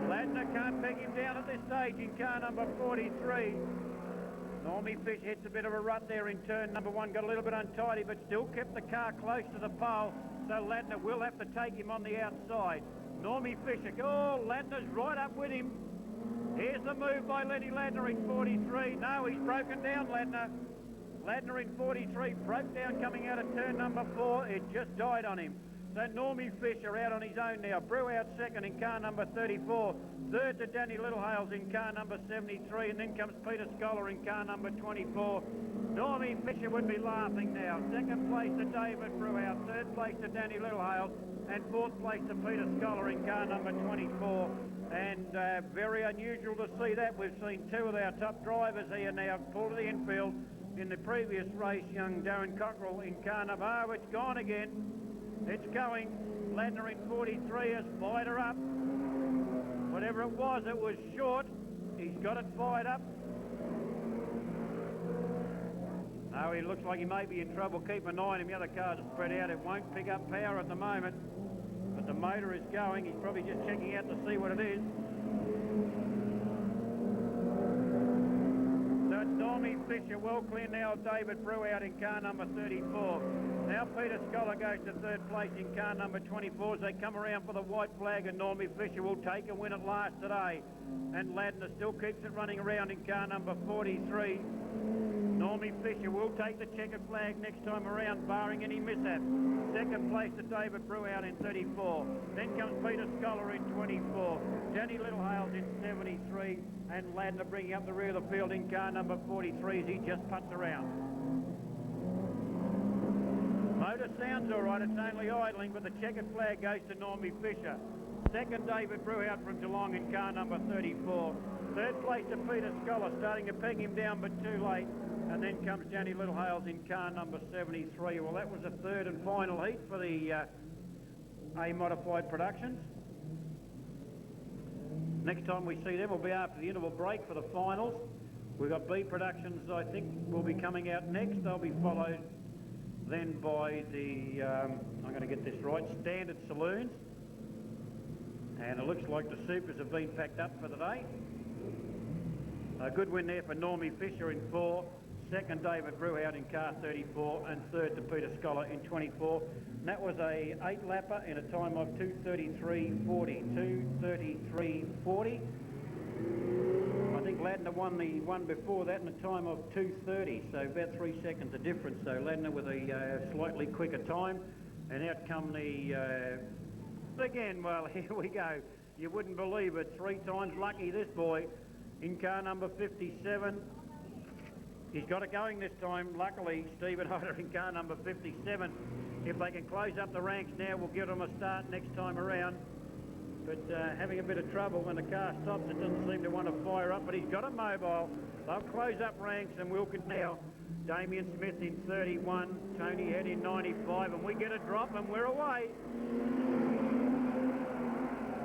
Ladner can't peg him down at this stage in car number 43. Normie Fisher hits a bit of a rut there in turn number 1, got a little bit untidy, but still kept the car close to the pole, so Ladner will have to take him on the outside. Normie Fisher, oh, Ladner's right up with him. Here's the move by Lenny Ladner in 43. No, he's broken down, Ladner. Ladner in 43 broke down coming out of turn number 4. It just died on him. So Normie Fisher out on his own now. Brewhout second in car number 34. Third to Danny Littlehales in car number 73. And then comes Peter Scholar in car number 24. Normie Fisher would be laughing now. Second place to David Brewhout. Third place to Danny Littlehales. and fourth place to Peter Scholar in car number 24. And very unusual to see that. We've seen two of our top drivers here now pull to the infield. In the previous race, young Darren Cockrell in car number... Oh, it's gone again. It's going. Ladner in 43 has fired her up. Whatever it was short. He's got it fired up. Oh, he looks like he may be in trouble. Keep an eye on him. The other cars are spread out. It won't pick up power at the moment. But the motor is going. He's probably just checking out to see what it is. So it's Normie Fisher, well clear now of David Brew out in car number 34. Now Peter Scholar goes to third place in car number 24 as they come around for the white flag, and Normie Fisher will take a win at last today. And Ladner still keeps it running around in car number 43. Normie Fisher will take the checkered flag next time around, barring any mishap. Second place to David Brew out in 34. Then comes Peter Scholar in 24. Jenny Littlehales in 73. And Ladner bringing up the rear of the field in car number 43 as he just puts around. Motor sounds all right, it's only idling, but the checkered flag goes to Normie Fisher. Second, David Brew out from Geelong in car number 34. Third place to Peter Scholar, starting to peg him down, but too late. And then comes Jenny Littlehales in car number 73. Well, that was the third and final heat for the A-modified productions. Next time we see them will be after the interval break for the finals. We've got B productions, I think, will be coming out next. They'll be followed then by the, I'm going to get this right, standard saloons. And it looks like the supers have been packed up for the day. A good win there for Normie Fisher in 4. Second, David Brew out in car 34, and third to Peter Scholar in 24. And that was a 8-lapper in a time of 2:33.40. 2:33.40. I think Ladner won the one before that in a time of 2:30, so about 3 seconds of difference. So Ladner with a slightly quicker time, and out come the again. Well, here we go. You wouldn't believe it. 3 times lucky, this boy, in car number 57. He's got it going this time. Luckily, Stephen Hodder in car number 57. If they can close up the ranks now, we'll give them a start next time around. But having a bit of trouble when the car stops, it doesn't seem to want to fire up, but he's got it mobile. They'll close up ranks, and we'll get now. Damien Smith in 31, Tony Head in 95, and we get a drop, and we're away.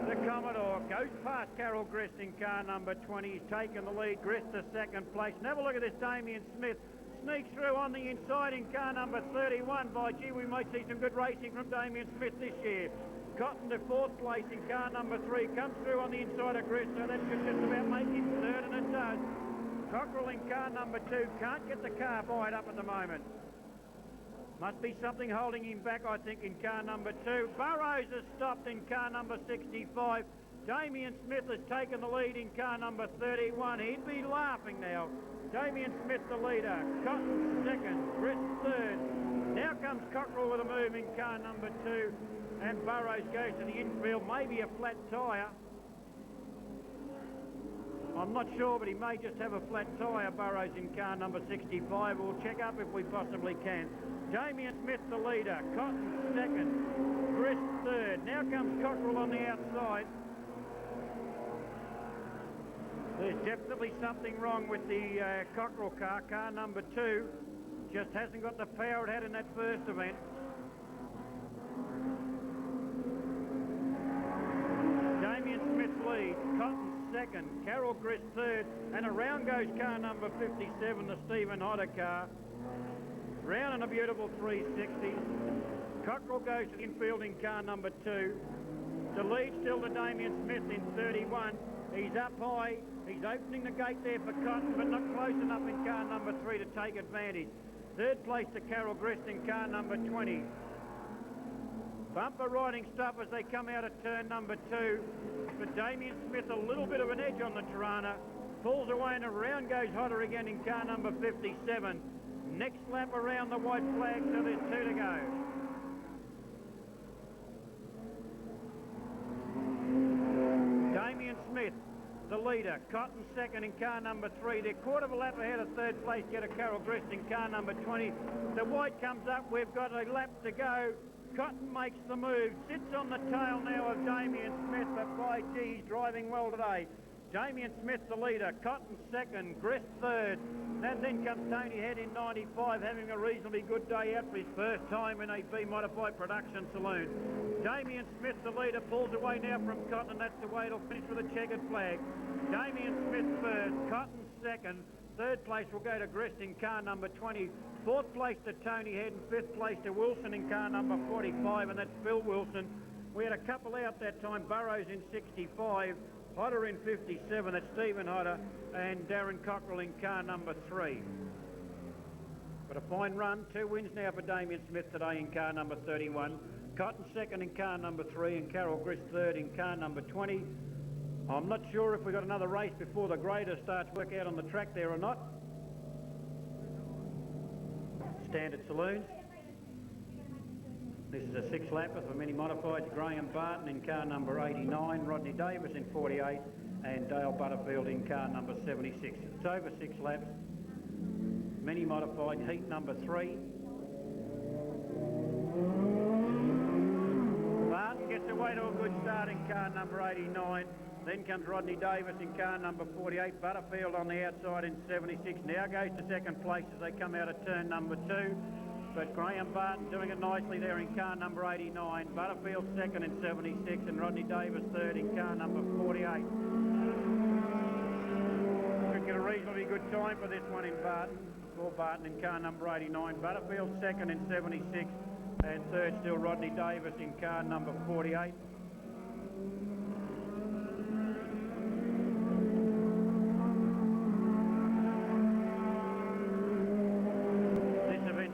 The Commodore goes past Carol Grist in car number 20. He's taken the lead. Grist to second place. And have a look at this Damien Smith. Sneaks through on the inside in car number 31. By gee, we might see some good racing from Damien Smith this year. Cotton to fourth place in car number 3. Comes through on the inside of Grist, so that should just about make him third, and it does. Cockrell in car number 2. Can't get the car fired up at the moment. Must be something holding him back, I think, in car number 2. Burrows has stopped in car number 65. Damien Smith has taken the lead in car number 31. He'd be laughing now. Damien Smith the leader. Cotton second. Grist third. Now comes Cockrell with a move in car number 2. And Burrows goes to the infield. Maybe a flat tyre. I'm not sure, but he may just have a flat tyre, Burrows in car number 65. We'll check up if we possibly can. Damien Smith the leader, Cotton second, Grist third. Now comes Cockrell on the outside. There's definitely something wrong with the Cockrell car, car number 2. Just hasn't got the power it had in that first event. Damien Smith leads, Cotton second, Carol Grist third, and around goes car number 57, the Stephen Hodder car. Round in a beautiful 360. Cockrell goes to the infield in car number 2. The lead still to Damien Smith in 31. He's up high. He's opening the gate there for Cotton, but not close enough in car number 3 to take advantage. Third place to Carol Grist in car number 20. Bumper riding stuff as they come out of turn number 2. But Damien Smith a little bit of an edge on the Tirana. Pulls away and around goes Hodder again in car number 57. Next lap around the white flag, so there's 2 to go. Damien Smith, the leader. Cotton second in car number 3. They're quarter of a lap ahead of third place, get a Carol Grist in car number 20. The white comes up. We've got a lap to go. Cotton makes the move, sits on the tail now of Damien Smith, but by gee, he's driving well today. Damien Smith the leader, Cotton second, Grist third, and then comes Tony Head in 95, having a reasonably good day out for his first time in a B-modified production saloon. Damien Smith the leader pulls away now from Cotton, and that's the way it'll finish with a checkered flag. Damien Smith first, Cotton second, third place will go to Grist in car number 20, fourth place to Tony Head, and fifth place to Wilson in car number 45, and that's Phil Wilson. We had a couple out that time, Burrows in 65, Hodder in 57, that's Stephen Hodder, and Darren Cockrell in car number 3. But a fine run, 2 wins now for Damien Smith today in car number 31. Cotton second in car number 3, and Carol Grist third in car number 20. I'm not sure if we've got another race before the grader starts work out on the track there or not. Standard saloons. This is a 6-lapper for many modifieds. Graham Barton in car number 89, Rodney Davis in 48, and Dale Butterfield in car number 76. It's over 6 laps. Many modified, heat number 3. Barton gets away to a good start in car number 89. Then comes Rodney Davis in car number 48. Butterfield on the outside in 76. Now goes to second place as they come out of turn number 2. But Graham Barton doing it nicely there in car number 89. Butterfield second in 76, and Rodney Davis third in car number 48. Could get a reasonably good time for this one in Barton. For Barton in car number 89. Butterfield second in 76, and third still Rodney Davis in car number 48.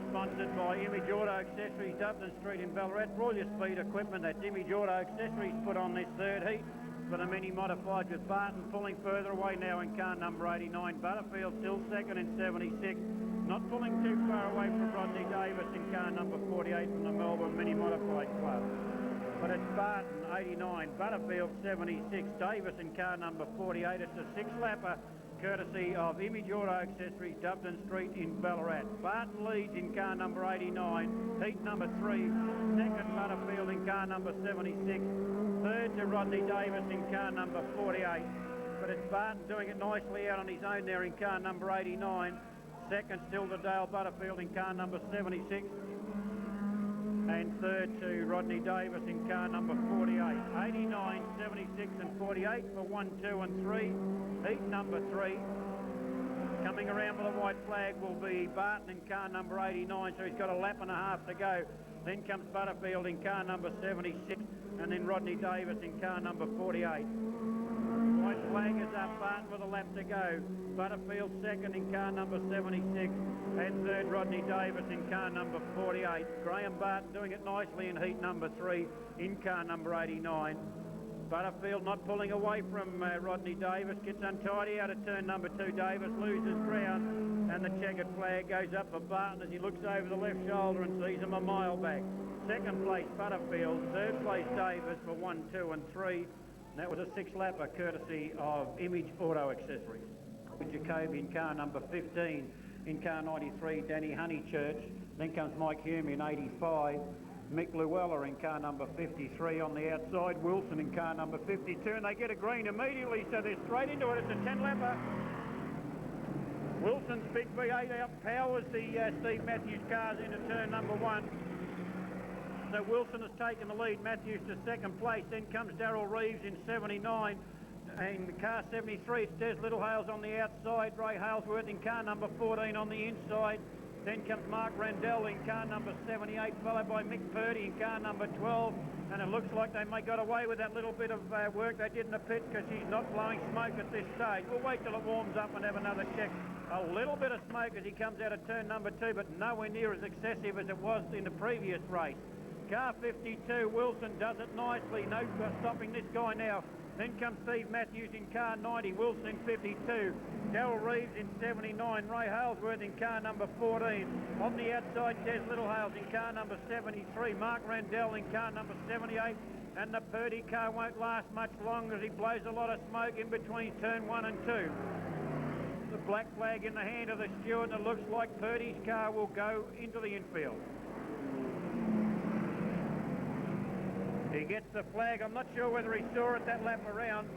Sponsored by Image Auto Accessories, Dublin Street in Ballarat. For all your speed equipment, that's Image Auto Accessories put on this third heat for the mini modified, with Barton pulling further away now in car number 89. Butterfield still second in 76, not pulling too far away from Rodney Davis in car number 48 from the Melbourne Mini Modified Club. But it's Barton 89, Butterfield 76, Davis in car number 48. It's a 6-lapper courtesy of Image Auto Accessories, Dublin Street in Ballarat. Barton leads in car number 89, heat number 3, second Butterfield in car number 76, third to Rodney Davis in car number 48. But it's Barton doing it nicely out on his own there in car number 89, second still to Dale Butterfield in car number 76, and third to Rodney Davis in car number 48. 89, 76 and 48 for 1, 2 and 3. Heat number 3. Coming around with a white flag will be Barton in car number 89, so he's got a lap and a half to go. Then comes Butterfield in car number 76, and then Rodney Davis in car number 48. White flag is up, Barton with a lap to go. Butterfield second in car number 76, and third Rodney Davis in car number 48. Graham Barton doing it nicely in heat number 3 in car number 89. Butterfield not pulling away from Rodney Davis, gets untidy out of turn number 2. Davis loses ground, and the checkered flag goes up for Barton as he looks over the left shoulder and sees him a mile back. Second place Butterfield, third place Davis for 1, 2 and 3. That was a 6-lapper courtesy of Image Auto Accessories. Jacoby in car number 15. In car 93, Danny Honeychurch. Then comes Mike Hume in 85. Mick Llewellyn in car number 53 on the outside. Wilson in car number 52. And they get a green immediately, so they're straight into it. It's a 10-lapper. Wilson's big V8 outpowers the Steve Matthews cars into turn number 1. So Wilson has taken the lead, Matthews to second place. Then comes Darryl Reeves in 79. In car 73, it's Des Littlehales on the outside. Ray Halesworth in car number 14 on the inside. Then comes Mark Randell in car number 78, followed by Mick Purdy in car number 12. And it looks like they may got away with that little bit of work they did in the pit, because he's not blowing smoke at this stage. We'll wait till it warms up and have another check. A little bit of smoke as he comes out of turn number 2, but nowhere near as excessive as it was in the previous race. Car 52, Wilson does it nicely. No stopping this guy now. Then comes Steve Matthews in car 90, Wilson in 52, Darryl Reeves in 79, Ray Halesworth in car number 14. On the outside, Des Littlehales in car number 73, Mark Randell in car number 78, and the Purdy car won't last much longer as he blows a lot of smoke in between turn 1 and 2. The black flag in the hand of the steward, and it looks like Purdy's car will go into the infield. He gets the flag. I'm not sure whether he saw it that lap around.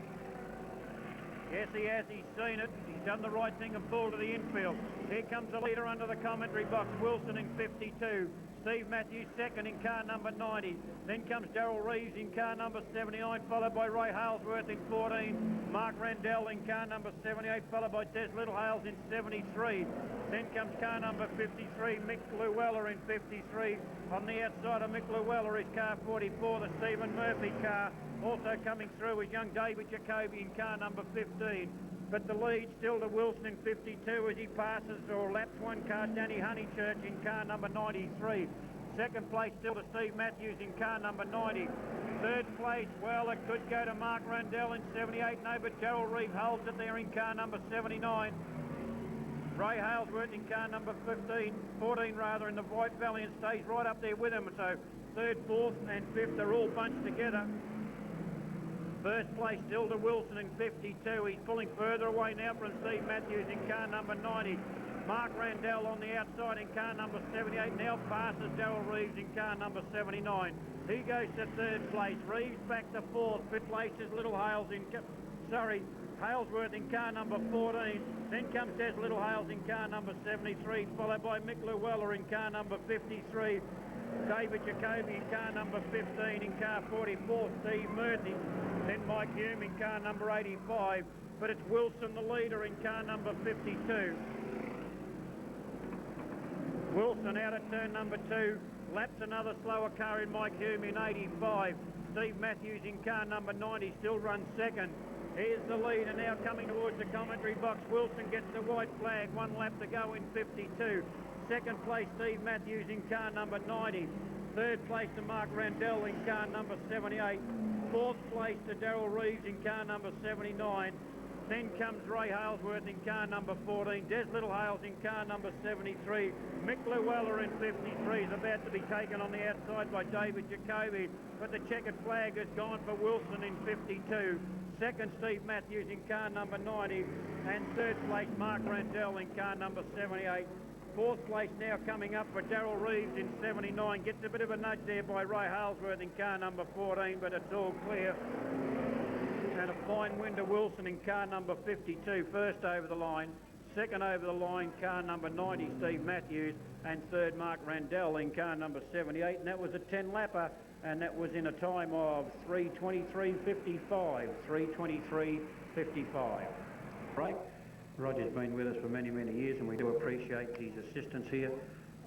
Yes, he has. He's seen it. He's done the right thing and pulled to the infield. Here comes the leader under the commentary box, Wilson in 52. Steve Matthews second in car number 90. Then comes Darryl Reeves in car number 79, followed by Ray Halesworth in 14. Mark Randell in car number 78, followed by Des Littlehales in 73. Then comes car number 53, Mick Llewellyn in 53. On the outside of Mick Llewellyn is car 44, the Stephen Murphy car. Also coming through is young David Jacoby in car number 15. But the lead still to Wilson in 52 as he passes or laps one car, Danny Honeychurch in car number 93. Second place still to Steve Matthews in car number 90. Third place, well, it could go to Mark Randell in 78. No, but Gerald Reeve holds it there in car number 79. Ray Halesworth in car number 14 rather, in the White Valley, and stays right up there with him. So third, fourth and fifth are all bunched together. First place still to Wilson in 52. He's pulling further away now from Steve Matthews in car number 90. Mark Randell on the outside in car number 78. Now passes Darryl Reeves in car number 79. He goes to third place. Reeves back to fourth. Fifth place is Littlehales Halesworth in car number 14. Then comes Des Littlehales in car number 73, followed by Mick Llewellyn in car number 53. David Jacoby in car number 15, in car 44, Steve Murphy. Then Mike Hume in car number 85. But it's Wilson the leader in car number 52. Wilson out at turn number 2. Laps another slower car in Mike Hume in 85. Steve Matthews in car number 90 still runs second. Here's the leader now coming towards the commentary box. Wilson gets the white flag. 1 lap to go in 52. Second place, Steve Matthews in car number 90. Third place to Mark Randell in car number 78. Fourth place to Darryl Reeves in car number 79. Then comes Ray Halesworth in car number 14. Des Littlehales in car number 73. Mick Llewellyn in 53 is about to be taken on the outside by David Jacoby. But the checkered flag has gone for Wilson in 52. Second, Steve Matthews in car number 90. And third place, Mark Randell in car number 78. Fourth place now coming up for Darryl Reeves in 79. Gets a bit of a nudge there by Ray Halesworth in car number 14, but it's all clear. And a fine win to Wilson in car number 52. First over the line. Second over the line, car number 90, Steve Matthews. And third, Mark Randell in car number 78. And that was a 10-lapper. And that was in a time of 3:23.55. 3:23.55. Right. Roger's been with us for many, many years, and we do appreciate his assistance here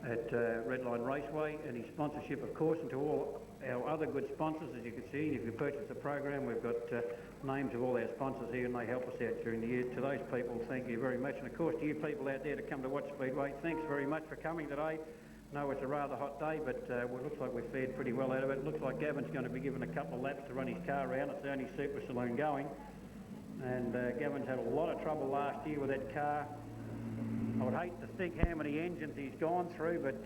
at Redline Raceway and his sponsorship, of course, and to all our other good sponsors. As you can see, if you purchase the program, we've got names of all our sponsors here, and they help us out during the year. To those people, thank you very much. And of course, to you people out there to come to watch Speedway, thanks very much for coming today. No, it's a rather hot day, but it looks like we've fared pretty well out of it. It looks like Gavin's going to be given a couple of laps to run his car around. It's the only super saloon going. And Gavin's had a lot of trouble last year with that car. I would hate to think how many engines he's gone through, but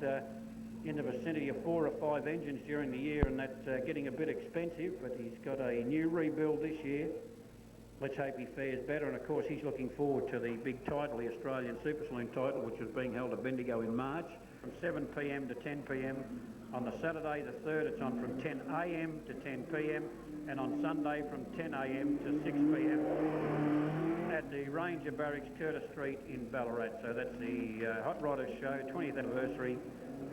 in the vicinity of 4 or 5 engines during the year, and that's getting a bit expensive, but he's got a new rebuild this year. Let's hope he fares better, and of course he's looking forward to the big title, the Australian Super Saloon title, which is being held at Bendigo in March from 7 p.m. to 10 p.m. On the Saturday the 3rd, it's on from 10 a.m. to 10 p.m. and on Sunday from 10 a.m. to 6 p.m. at the Ranger Barracks, Curtis Street in Ballarat. So that's the Hot Rodders Show, 20th anniversary,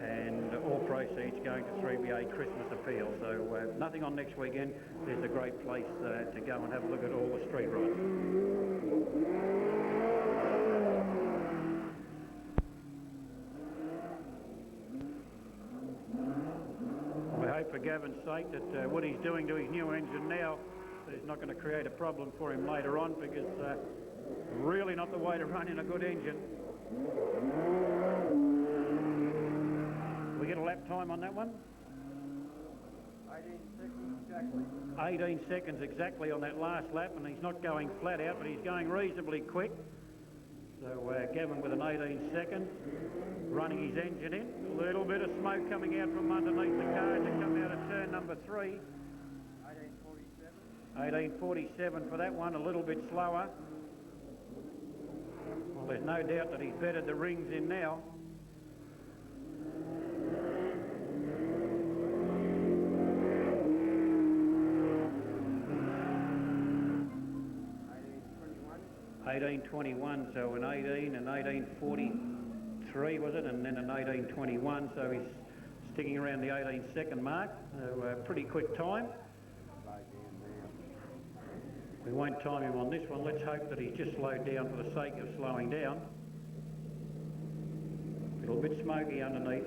and all proceeds going to 3BA Christmas Appeal. So nothing on next weekend. There's a great place to go and have a look at all the street rides. For Gavin's sake, that what he's doing to his new engine now is not going to create a problem for him later on, because really not the way to run in a good engine. We get a lap time on that one? 18 seconds exactly. 18 seconds exactly on that last lap, and he's not going flat out, but he's going reasonably quick. So Gavin with an 18 seconds, running his engine in. A little bit of smoke coming out from underneath the car to come out of turn number 3. 18:47 for that one, a little bit slower. Well, there's no doubt that he's bedded the rings in now. 18.21, so an 18 and 18.43 was it, and then an 18.21, so he's sticking around the 18-second mark. Pretty quick time. We won't time him on this one. Let's hope that he's just slowed down for the sake of slowing down. A little bit smoky underneath.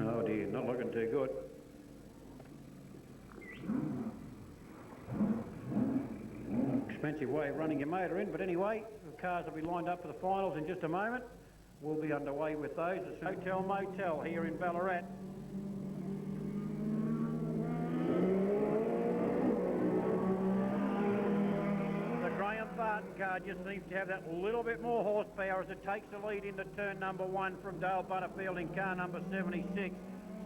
Oh dear, not looking too good. Expensive way of running your motor in, but anyway, the cars will be lined up for the finals in just a moment. We'll be underway with those. It's Hotel Motel here in Ballarat. The Graham Barton car just seems to have that little bit more horsepower as it takes the lead into turn number 1 from Dale Butterfield in car number 76.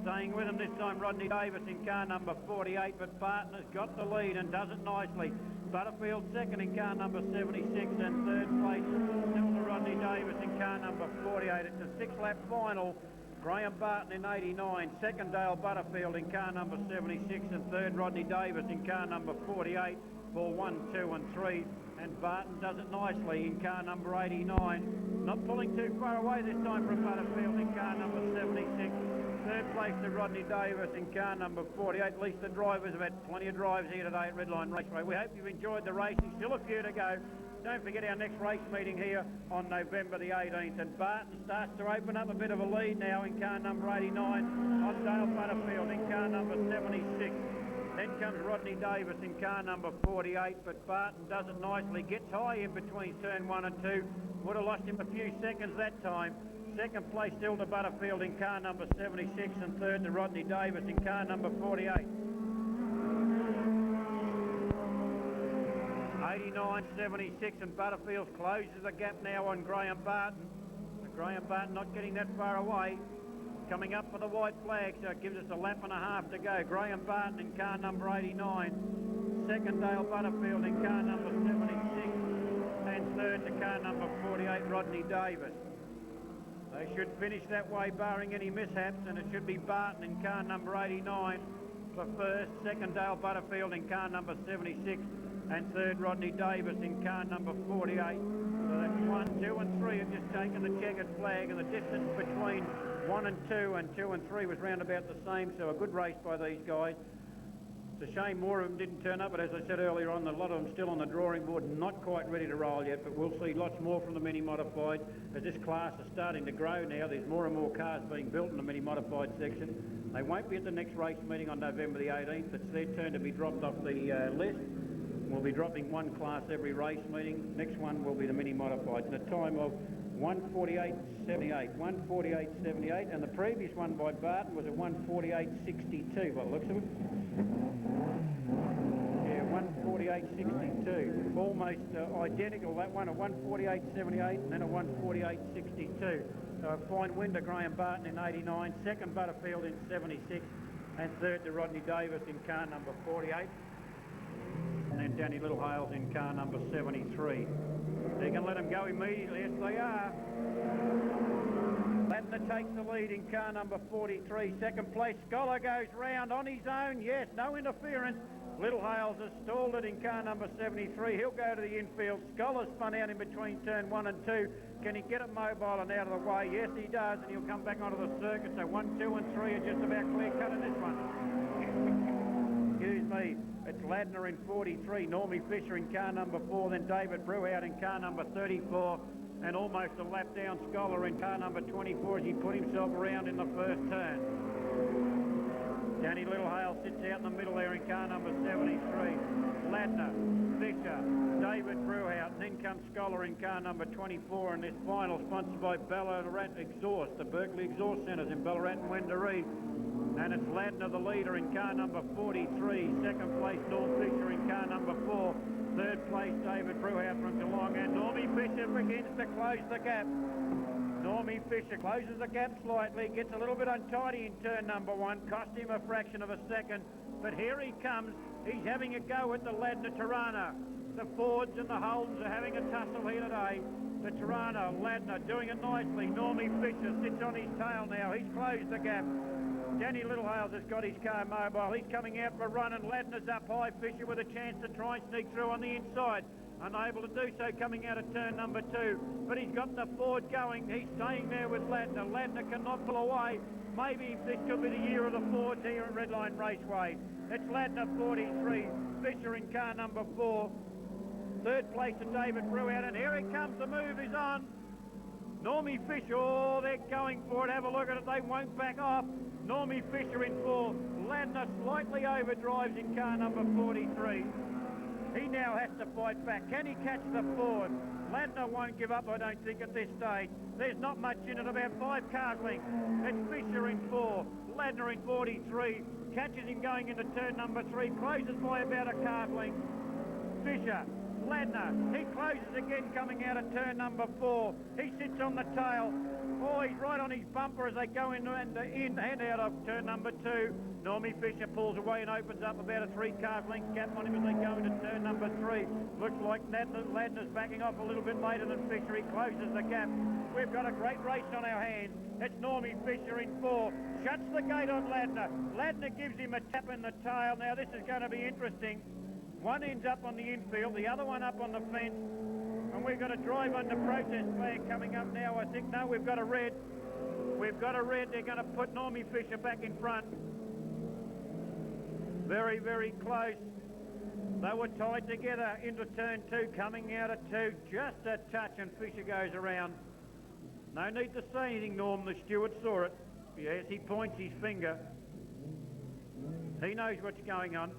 Staying with him this time, Rodney Davis in car number 48, but Barton has got the lead and does it nicely. Butterfield second in car number 76 and third place still to Rodney Davis in car number 48. It's a 6-lap final. Graham Barton in 89, second Dale Butterfield in car number 76 and third Rodney Davis in car number 48 for 1, 2 and 3. And Barton does it nicely in car number 89. Not pulling too far away this time from Butterfield in car number 76. Third place to Rodney Davis in car number 48. At least the drivers have had plenty of drives here today at Redline Raceway. We hope you've enjoyed the racing. Still a few to go. Don't forget our next race meeting here on November the 18th. And Barton starts to open up a bit of a lead now in car number 89 on Dale Butterfield in car number 76. Then comes Rodney Davis in car number 48, but Barton does it nicely. Gets high in between turn 1 and 2. Would have lost him a few seconds that time. Second place still to Butterfield in car number 76 and third to Rodney Davis in car number 48. 89, 76 and Butterfield closes the gap now on Graham Barton. Graham Barton not getting that far away. Coming up for the white flag, so it gives us a lap and a half to go. Graham Barton in car number 89. Second Dale Butterfield in car number 76 and third to car number 48 Rodney Davis. They should finish that way barring any mishaps, and it should be Barton in car number 89 for first, second Dale Butterfield in car number 76 and third Rodney Davis in car number 48. So that's 1, 2 and 3 have just taken the checkered flag, and the distance between 1 and 2 and 2 and 3 was round about the same, so a good race by these guys. It's a shame more of them didn't turn up, but as I said earlier on, a lot of them still on the drawing board, not quite ready to roll yet, but we'll see lots more from the mini modified as this class is starting to grow now. There's more and more cars being built in the mini modified section. They won't be at the next race meeting on November the 18th. It's their turn to be dropped off the list. We'll be dropping one class every race meeting. Next one will be the mini modified in a time of 1:48.78, 1:48.78, and the previous one by Barton was at 1:48.62 by the looks of it. Yeah, 1:48.62, almost identical, that one at 1:48.78 and then at 1:48.62. So a fine win to Graham Barton in 89, second Butterfield in 76, and third to Rodney Davis in car number 48. And then Danny Littlehales in car number 73. They can let them go immediately. Yes, they are. Ladner takes the lead in car number 43. Second place, Scholar goes round on his own. Yes, no interference. Littlehales has stalled it in car number 73. He'll go to the infield. Scholar's spun out in between turn 1 and 2. Can he get it mobile and out of the way? Yes, he does, and he'll come back onto the circuit. So 1, 2 and 3 are just about clear cut in this one. Excuse me. It's Ladner in 43, Normie Fisher in car number 4, then David Brewhout in car number 34, and almost a lap down Scholar in car number 24 as he put himself around in the first turn. Danny Littlehale sits out in the middle there in car number 73. Ladner, Fisher, David Brewhout, and then comes Scholar in car number 24, and this final sponsored by Ballarat Exhaust, the Berkeley Exhaust Centres in Ballarat and Wendouree. And it's Ladner, the leader, in car number 43. Second place, Norm Fisher in car number 4. Third place, David Brewhout from Geelong. And Normie Fisher begins to close the gap. Normie Fisher closes the gap slightly, gets a little bit untidy in turn number 1, cost him a fraction of a second. But here he comes. He's having a go at the Ladner Tirana. The Fords and the Holdens are having a tussle here today. The Toronto, Ladner doing it nicely. Normie Fisher sits on his tail now. He's closed the gap. Danny Littlehales has got his car mobile. He's coming out for a run, and Ladner's up high. Fisher with a chance to try and sneak through on the inside. Unable to do so coming out of turn number 2. But he's got the Ford going. He's staying there with Ladner. Ladner cannot pull away. Maybe this could be the year of the Fords here at Redline Raceway. It's Ladner 43. Fisher in car number 4. Third place to David Brewout, and here it comes. The move is on. Normie Fisher, oh, they're going for it. Have a look at it. They won't back off. Normie Fisher in 4. Ladner slightly overdrives in car number 43. He now has to fight back. Can he catch the Ford? Ladner won't give up, I don't think, at this stage. There's not much in it, about 5 car lengths. It's Fisher in 4. Ladner in 43. Catches him going into turn number 3. Closes by about a car length. Fisher. Ladner, he closes again coming out of turn number 4. He sits on the tail. Oh, he's right on his bumper as they go in and out of turn number 2. Normie Fisher pulls away and opens up about a 3 car length gap on him as they go into turn number 3. Looks like Ladner's backing off a little bit later than Fisher. He closes the gap. We've got a great race on our hands. It's Normie Fisher in 4. Shuts the gate on Ladner. Ladner gives him a tap in the tail. Now this is going to be interesting. One ends up on the infield, the other one up on the fence, and we've got a drive under protest flag coming up now, I think. No, we've got a red. We've got a red. They're going to put Normie Fisher back in front. Very, very close. They were tied together into turn 2, coming out of 2. Just a touch, and Fisher goes around. No need to say anything, Norm. The steward saw it. Yes, he points his finger. He knows what's going on.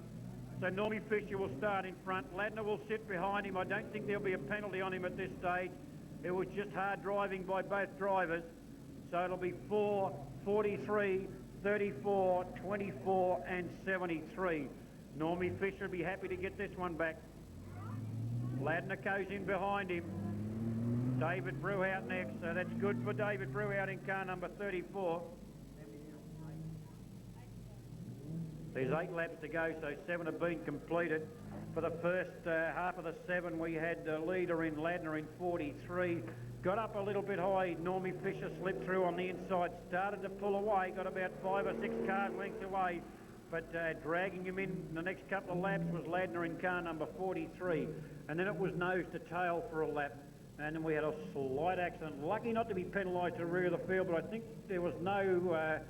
So Normie Fisher will start in front. Ladner will sit behind him. I don't think there'll be a penalty on him at this stage. It was just hard driving by both drivers. So it'll be 4, 43, 34, 24 and 73. Normie Fisher will be happy to get this one back. Ladner goes in behind him. David Brewout next. So that's good for David Brewout in car number 34. There's 8 laps to go, so 7 have been completed. For the first half of the 7, we had the leader in Ladner in 43. Got up a little bit high. Normie Fisher slipped through on the inside, started to pull away, got about 5 or 6 car lengths away. But dragging him in the next couple of laps was Ladner in car number 43. And then it was nose to tail for a lap. And then we had a slight accident. Lucky not to be penalised to the rear of the field, but I think there was no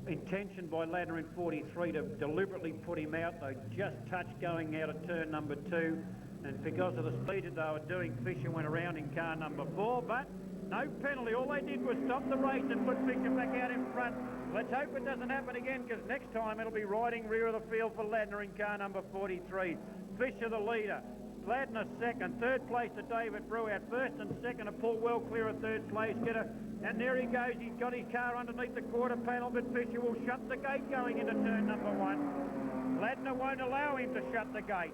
intention by Ladner in 43 to deliberately put him out. They just touched going out of turn number 2, and because of the speed that they were doing, Fisher went around in car number 4, but no penalty. All they did was stop the race and put Fisher back out in front. Let's hope it doesn't happen again, because next time it'll be riding rear of the field for Ladner in car number 43. Fisher the leader. Ladner second. Third place to David Brewout. First and second to pull well clear of third place. And there he goes. He's got his car underneath the quarter panel, but Fisher will shut the gate going into turn number 1. Ladner won't allow him to shut the gate.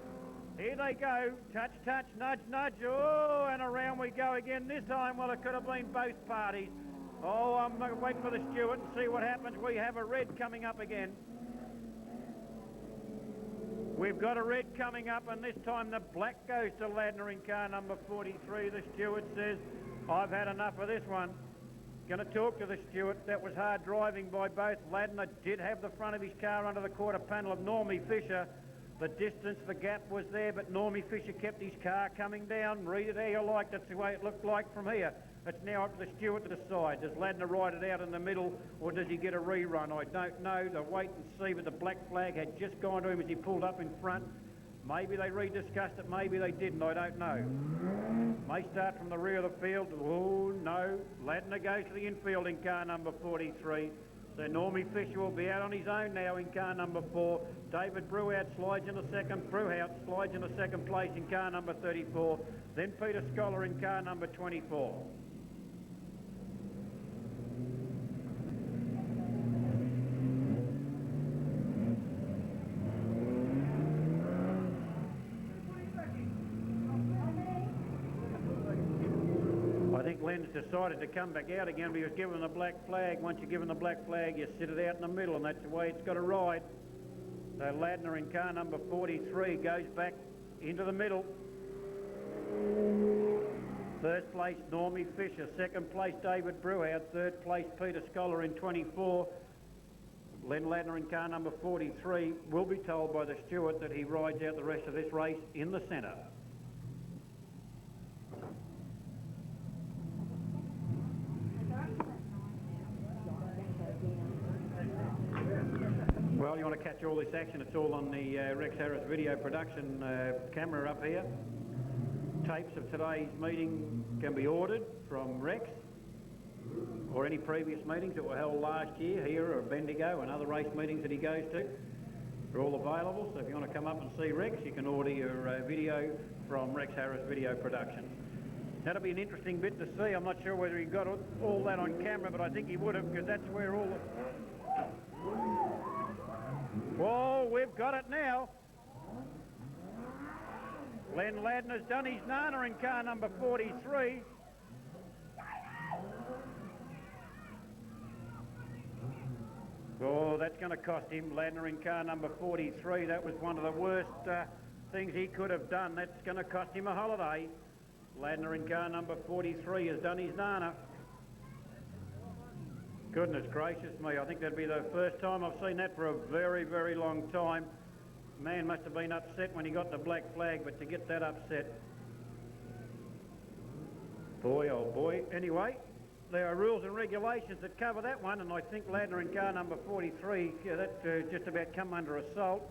Here they go. Touch, touch, nudge, nudge. Oh, and around we go again. This time, well, it could have been both parties. Oh, I'm going to wait for the steward and see what happens. We have a red coming up again. We've got a red coming up, and this time the black goes to Ladner in car number 43. The steward says, I've had enough of this one. Going to talk to the steward. That was hard driving by both. Ladner did have the front of his car under the quarter panel of Normie Fisher. The distance, the gap was there, but Normie Fisher kept his car coming down. Read it how you like. That's the way it looked like from here. It's now up to the steward to decide. Does Ladner ride it out in the middle, or does he get a rerun? I don't know. They'll wait and see, but the black flag had just gone to him as he pulled up in front. Maybe they rediscussed it, maybe they didn't, I don't know. May start from the rear of the field. Oh, no. Ladner goes to the infield in car number 43. So Normie Fisher will be out on his own now in car number 4. David Brewout slides into second. Brewout slides into second place in car number 34. Then Peter Scholar in car number 24. Len's decided to come back out again, but he was given the black flag. Once you're given the black flag, you sit it out in the middle, and that's the way it's got to ride. So Ladner in car number 43 goes back into the middle. First place, Normie Fisher. Second place, David Brewhout. Third place, Peter Scholar in 24. Len Ladner in car number 43 will be told by the steward that he rides out the rest of this race in the centre. Well, you want to catch all this action, it's all on the Rex Harris video production camera up here. Tapes of today's meeting can be ordered from Rex or any previous meetings that were held last year here or Bendigo and other race meetings that he goes to. They're all available, so if you want to come up and see Rex, you can order your video from Rex Harris Video Production. That'll be an interesting bit to see. I'm not sure whether he got all that on camera, but I think he would have, because that's where all the... Whoa, we've got it now. Len Ladner's done his nana in car number 43. Oh, that's going to cost him. Ladner in car number 43. That was one of the worst things he could have done. That's going to cost him a holiday. Ladner in car number 43 has done his nana. Goodness gracious me, I think that'd be the first time I've seen that for a very, very long time. Man must have been upset when he got the black flag, but to get that upset... Boy, oh boy. Anyway, there are rules and regulations that cover that one, and I think Ladner in car number 43, that just about come under assault.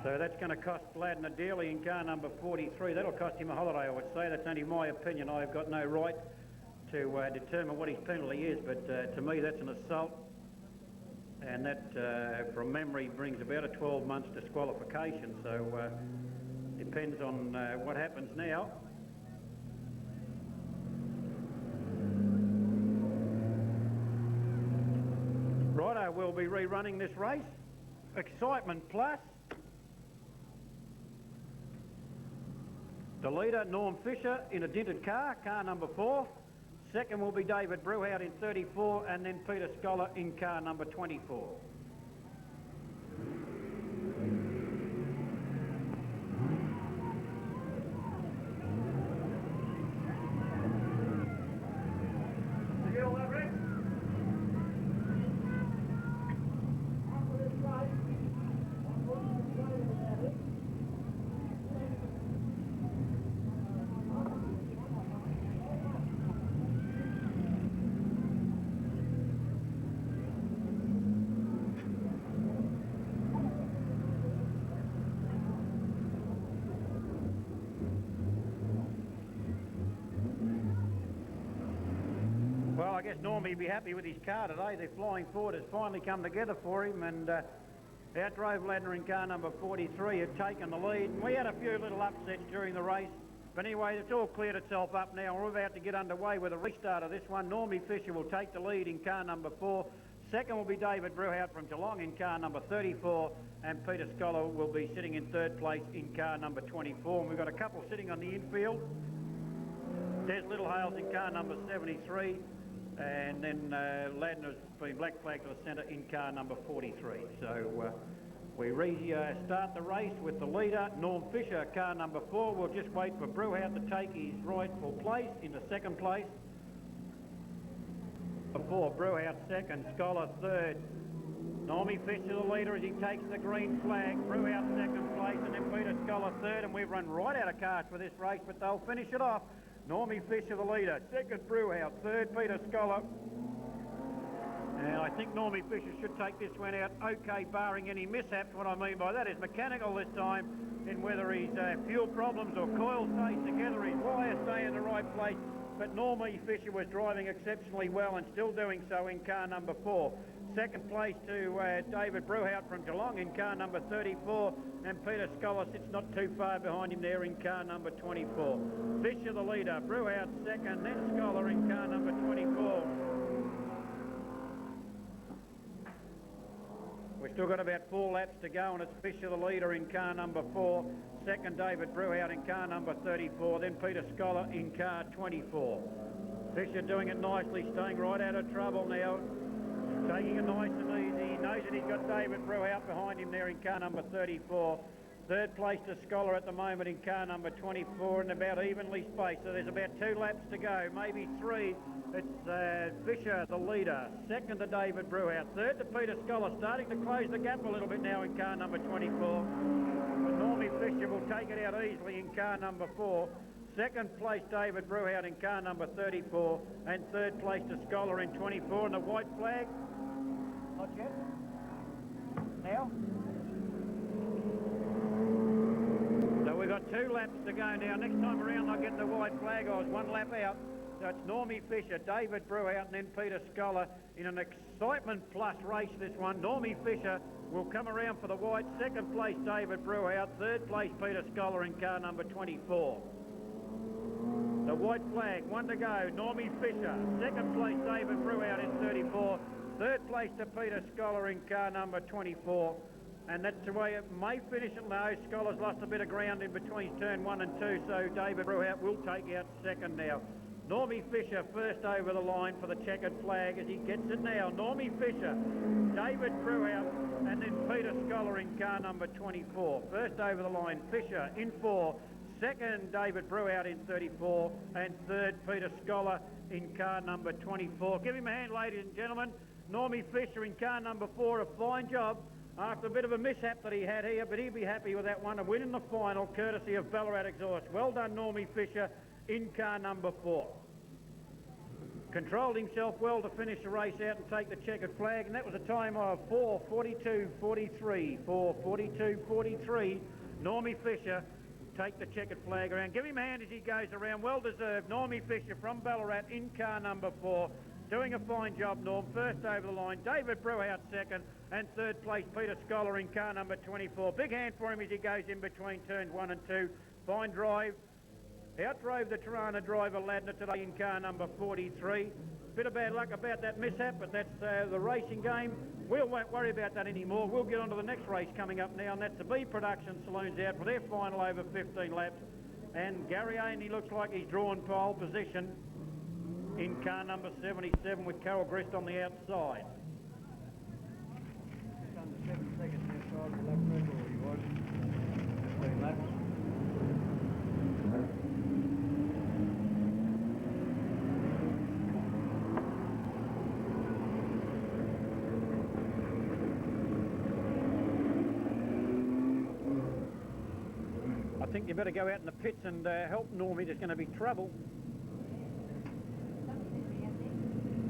So that's going to cost Ladner dearly in car number 43. That'll cost him a holiday, I would say. That's only my opinion. I've got no right to determine what his penalty is, but to me that's an assault. And that, from memory, brings about a 12 months disqualification. So depends on what happens now. Righto, we'll be rerunning this race. Excitement Plus. The leader, Norm Fisher, in a dinted car, car number 4. Second will be David Brewhout in 34, and then Peter Scholar in car number 24. I guess Normie will be happy with his car today. Their flying forward has finally come together for him, and outdrove Ladner in car number 43, had taken the lead. And we had a few little upsets during the race, but anyway, it's all cleared itself up now. We're about to get underway with a restart of this one. Normie Fisher will take the lead in car number 4. Second will be David Brewhout from Geelong in car number 34, and Peter Scholar will be sitting in third place in car number 24. And we've got a couple sitting on the infield. Des Littlehales in car number 73. And then Ladner's been black flagged to the centre in car number 43. So we restart the race with the leader, Norm Fisher, car number 4. We'll just wait for Brewhout to take his rightful place into second place. 4, Brewhout second, Scholar third. Normie Fisher the leader as he takes the green flag. Brewhout second place, and then Peter Scholar third. And we've run right out of cars for this race, but they'll finish it off. Normie Fisher the leader, second Brewhout, third Peter Scholar. And I think Normie Fisher should take this one out okay, barring any mishaps. What I mean by that is mechanical this time, in whether his fuel problems or coil stays together, his wires stay in the right place. But Normie Fisher was driving exceptionally well and still doing so in car number 4. Second place to David Brewhout from Geelong in car number 34, and Peter Scholar sits not too far behind him there in car number 24. Fisher the leader, Brewhout second, then Scholar in car number 24. We've still got about 4 laps to go, and it's Fisher the leader in car number 4. Second, David Brewhout in car number 34, then Peter Scholar in car 24. Fisher doing it nicely, staying right out of trouble now. Taking it nice and easy. He knows that he's got David Brewhout behind him there in car number 34. Third place to Scholar at the moment in car number 24 and about evenly spaced. So there's about 2 laps to go, maybe 3. It's Fisher, the leader. Second to David Brewhouse. Third to Peter Scholar, starting to close the gap a little bit now in car number 24. But Normie Fisher will take it out easily in car number 4. Second place David Brewhouse in car number 34. And third place to Scholar in 24. And the white flag. Not yet. Now? So we've got 2 laps to go now. Next time around I'll get the white flag. I was 1 lap out. So it's Normie Fisher, David Brewhouse and then Peter Scholar in an excitement plus race this one. Normie Fisher will come around for the white. Second place David Brewhouse. Third place Peter Scholar in car number 24. The white flag, 1 to go. Normie Fisher. Second place David Brewhouse in 34. Third place to Peter Scholar in car number 24. And that's the way it may finish it now. Scholar's lost a bit of ground in between turn 1 and 2, so David Brewhouse will take out second now. Normie Fisher first over the line for the checkered flag as he gets it now. Normie Fisher, David Brewhouse, and then Peter Scholar in car number 24. First over the line, Fisher in 4. Second, David Brewhouse in 34. And third, Peter Scholar in car number 24. Give him a hand, ladies and gentlemen. Normie Fisher in car number 4, a fine job after a bit of a mishap that he had here, but he'll be happy with that one, a win in the final courtesy of Ballarat Exhaust. Well done, Normie Fisher in car number 4. Controlled himself well to finish the race out and take the checkered flag, and that was a time of 4:42.43. 4:42.43. Normie Fisher take the checkered flag around. Give him a hand as he goes around. Well deserved. Normie Fisher from Ballarat in car number 4. Doing a fine job, Norm. First over the line, David Brewhouse second, and third place Peter Scholar in car number 24. Big hand for him as he goes in between turns 1 and 2. Fine drive. Outdrove the Tirana driver Ladner today in car number 43. Bit of bad luck about that mishap, but that's the racing game. We won't worry about that anymore. We'll get on to the next race coming up now, and that's the B Production Saloons out for their final over 15 laps. And Gary Ainley looks like he's drawn pole position in car number 77 with Carol Grist on the outside. Under 7 seconds outside the lap record he was. 15 laps. I think you better go out in the pits and help Normie. There's going to be trouble.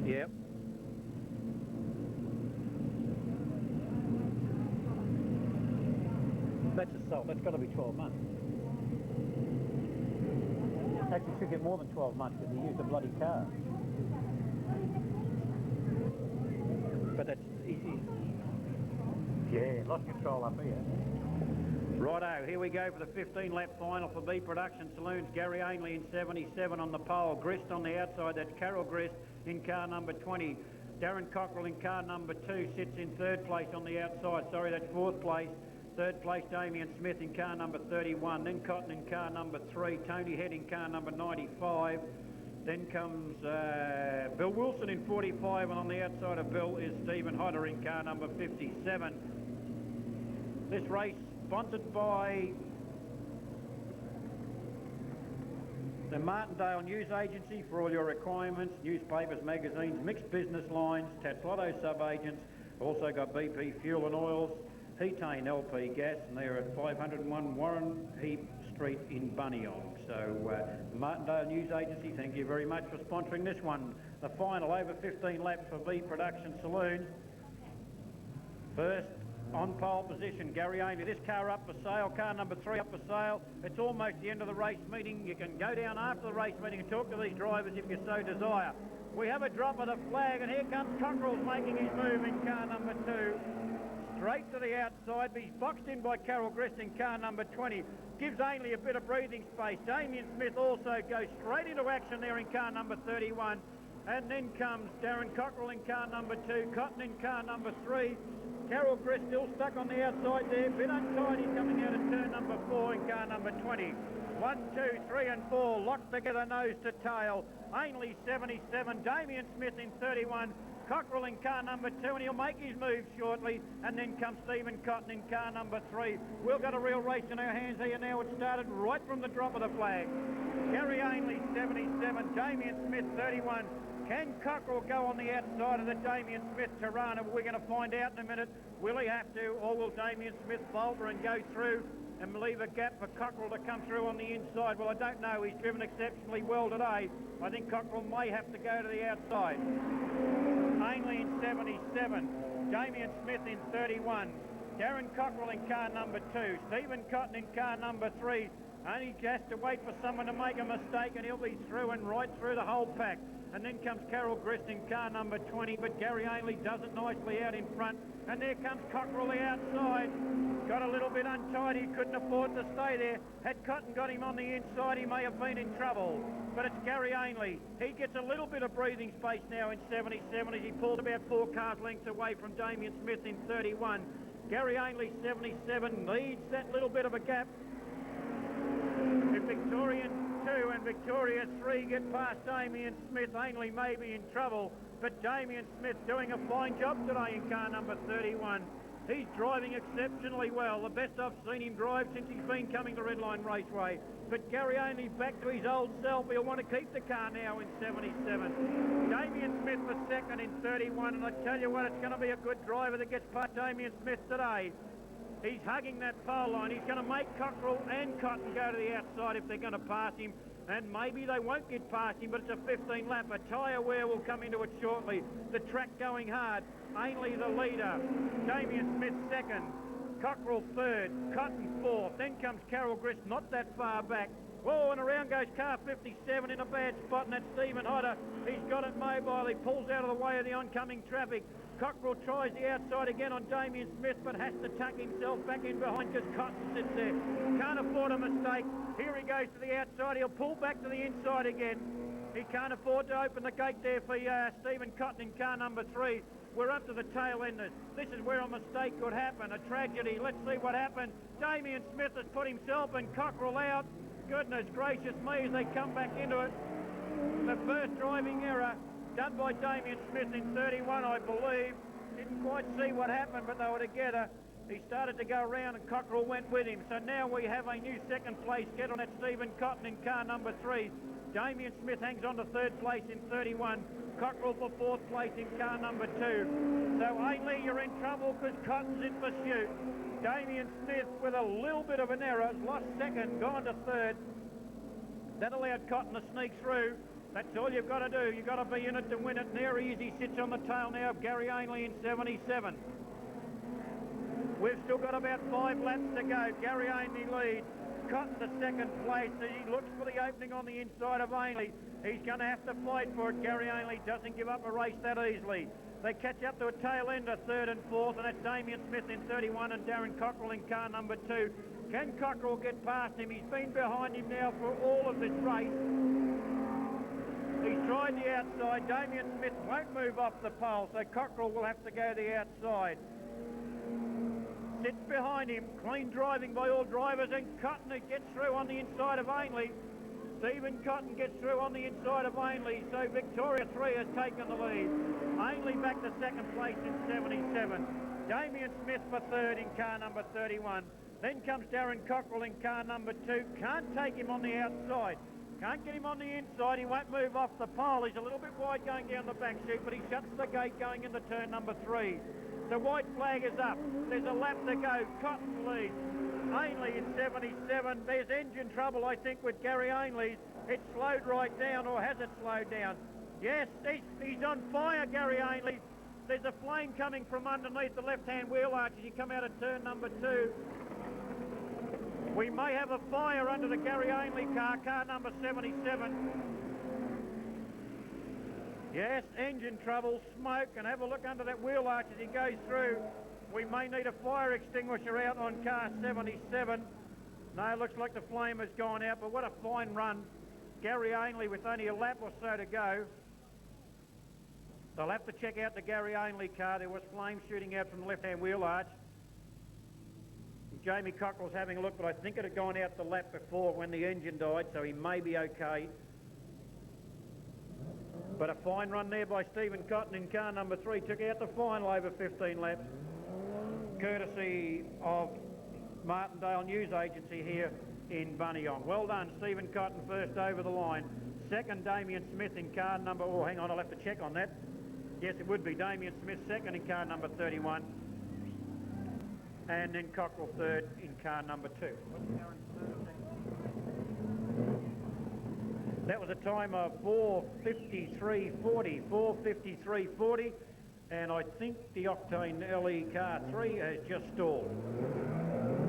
Yep. That's a salt. That's got to be 12 months. Actually, should get more than 12 months because he used a bloody car. But that's easy. Yeah, lost control up here. Righto, here we go for the 15-lap final for B Production Saloons. Gary Ainley in 77 on the pole. Grist on the outside. That's Carol Grist in car number 20. Darren Cockrell in car number 2 sits in third place on the outside. Sorry, that's fourth place. Third place, Damien Smith in car number 31. Then Cotton in car number 3. Tony Head in car number 95. Then comes Bill Wilson in 45. And on the outside of Bill is Stephen Hodder in car number 57. This race sponsored by the Martindale News Agency for all your requirements, newspapers, magazines, mixed business lines, Tatslotto sub-agents. Also got BP Fuel and Oils, Hetane LP Gas, and they're at 501 Warren Heap Street in Buninyong. So Martindale News Agency, thank you very much for sponsoring this one. The final over 15 laps for B Production Saloons. First on pole position, Gary Ainley. This car up for sale, car number 3 up for sale. It's almost the end of the race meeting. You can go down after the race meeting and talk to these drivers if you so desire. We have a drop of the flag, and here comes Cockrell making his move in car number 2. Straight to the outside, but he's boxed in by Carol Grist in car number 20. Gives Ainley a bit of breathing space. Damien Smith also goes straight into action there in car number 31. And then comes Darren Cockrell in car number 2, Cotton in car number 3. Carol Grist still stuck on the outside there, bit untidy coming out of turn number 4 in car number 20. 1, 2, 3 and 4 locked together nose to tail. Ainley 77, Damien Smith in 31, Cockrell in car number 2, and he'll make his move shortly. And then comes Stephen Cotton in car number 3. We've got a real race in our hands here now. It started right from the drop of the flag. Gary Ainley 77, Damien Smith 31. Can Cockrell go on the outside of the Damien Smith Tirana? We're going to find out in a minute. Will he have to, or will Damien Smith falter and go through and leave a gap for Cockrell to come through on the inside? Well, I don't know. He's driven exceptionally well today. I think Cockrell may have to go to the outside. Ainley in 77, Damien Smith in 31, Darren Cockrell in car number 2, Stephen Cotton in car number 3. Only has to wait for someone to make a mistake and he'll be through and right through the whole pack. And then comes Carol Grist in car number 20, but Gary Ainley does it nicely out in front. And there comes Cockrell the outside. Got a little bit untied, he couldn't afford to stay there. Had Cotton got him on the inside, he may have been in trouble. But it's Gary Ainley. He gets a little bit of breathing space now in 77 as he pulls about 4 cars lengths away from Damien Smith in 31. Gary Ainley 77 leads that little bit of a gap. If Victorian 2 and Victoria 3 get past Damien Smith, Ainley may be in trouble, but Damien Smith doing a fine job today in car number 31. He's driving exceptionally well, the best I've seen him drive since he's been coming to Redline Raceway. But Gary Ainley back to his old self. He'll want to keep the car now in 77. Damien Smith for second in 31, and I tell you what, it's going to be a good driver that gets past Damien Smith today. He's hugging that pole line. He's going to make Cockrell and Cotton go to the outside if they're going to pass him. And maybe they won't get past him, but it's a 15 lap. A tyre wear will come into it shortly. The track going hard. Ainley the leader. Damien Smith second. Cockrell third. Cotton fourth. Then comes Carol Grist, not that far back. Whoa, and around goes car 57 in a bad spot, and that's Stephen Hodder. He's got it mobile. He pulls out of the way of the oncoming traffic. Cockrell tries the outside again on Damien Smith, but has to tuck himself back in behind because Cotton sits there. Can't afford a mistake. Here he goes to the outside. He'll pull back to the inside again. He can't afford to open the gate there for Stephen Cotton in car number 3. We're up to the tail enders. This is where a mistake could happen, a tragedy. Let's see what happened. Damien Smith has put himself and Cockrell out. Goodness gracious me, as they come back into it. The first driving error done by Damien Smith in 31, I believe. Didn't quite see what happened, but they were together. He started to go around and Cockrell went with him. So now we have a new second place get on that Stephen Cotton in car number 3. Damien Smith hangs on to third place in 31. Cockrell for fourth place in car number 2. So Ainley, you're in trouble because Cotton's in pursuit. Damien Smith with a little bit of an error, lost second, gone to third. That allowed Cotton to sneak through. That's all you've got to do. You've got to be in it to win it. And there he is. He sits on the tail now of Gary Ainley in 77. We've still got about 5 laps to go. Gary Ainley leads. Cotton to second place. He looks for the opening on the inside of Ainley. He's going to have to fight for it. Gary Ainley doesn't give up a race that easily. They catch up to a tail ender, third and fourth, and that's Damien Smith in 31 and Darren Cockrell in car number 2. Can Cockrell get past him? He's been behind him now for all of this race. He's tried the outside. Damien Smith won't move off the pole, so Cockrell will have to go the outside. Sits behind him. Clean driving by all drivers, and Cotton gets through on the inside of Ainley. Stephen Cotton gets through on the inside of Ainley, so Victoria 3 has taken the lead. Ainley back to second place in 77. Damien Smith for third in car number 31. Then comes Darren Cockrell in car number 2. Can't take him on the outside. Can't get him on the inside. He won't move off the pole. He's a little bit wide going down the back chute, but he shuts the gate going into turn number 3. The white flag is up. There's a lap to go. Cotton leads. Ainley in 77. There's engine trouble, I think, with Gary Ainley. It's slowed right down, or has it slowed down? Yes, he's on fire, Gary Ainley. There's a flame coming from underneath the left-hand wheel arch as you come out of turn number 2. We may have a fire under the Gary Ainley car, car number 77. Yes, engine trouble, smoke, and have a look under that wheel arch as he goes through. We may need a fire extinguisher out on car 77. No, it looks like the flame has gone out, but what a fine run. Gary Ainley with only a lap or so to go. They'll have to check out the Gary Ainley car. There was flame shooting out from the left-hand wheel arch. Jamie Cockrell's having a look, but I think it had gone out the lap before when the engine died, so he may be okay. But a fine run there by Stephen Cotton in car number 3. Took out the final over 15 laps, courtesy of Martindale News Agency here in Buninyong. Well done, Stephen Cotton first over the line. Second, Damien Smith in car number... Oh, hang on, I'll have to check on that. Yes, it would be Damien Smith second in car number 31. And then Cockrell third in car number 2. That was a time of 4:53.40, 4:53.40, and I think the Octane LE car 3 has just stalled.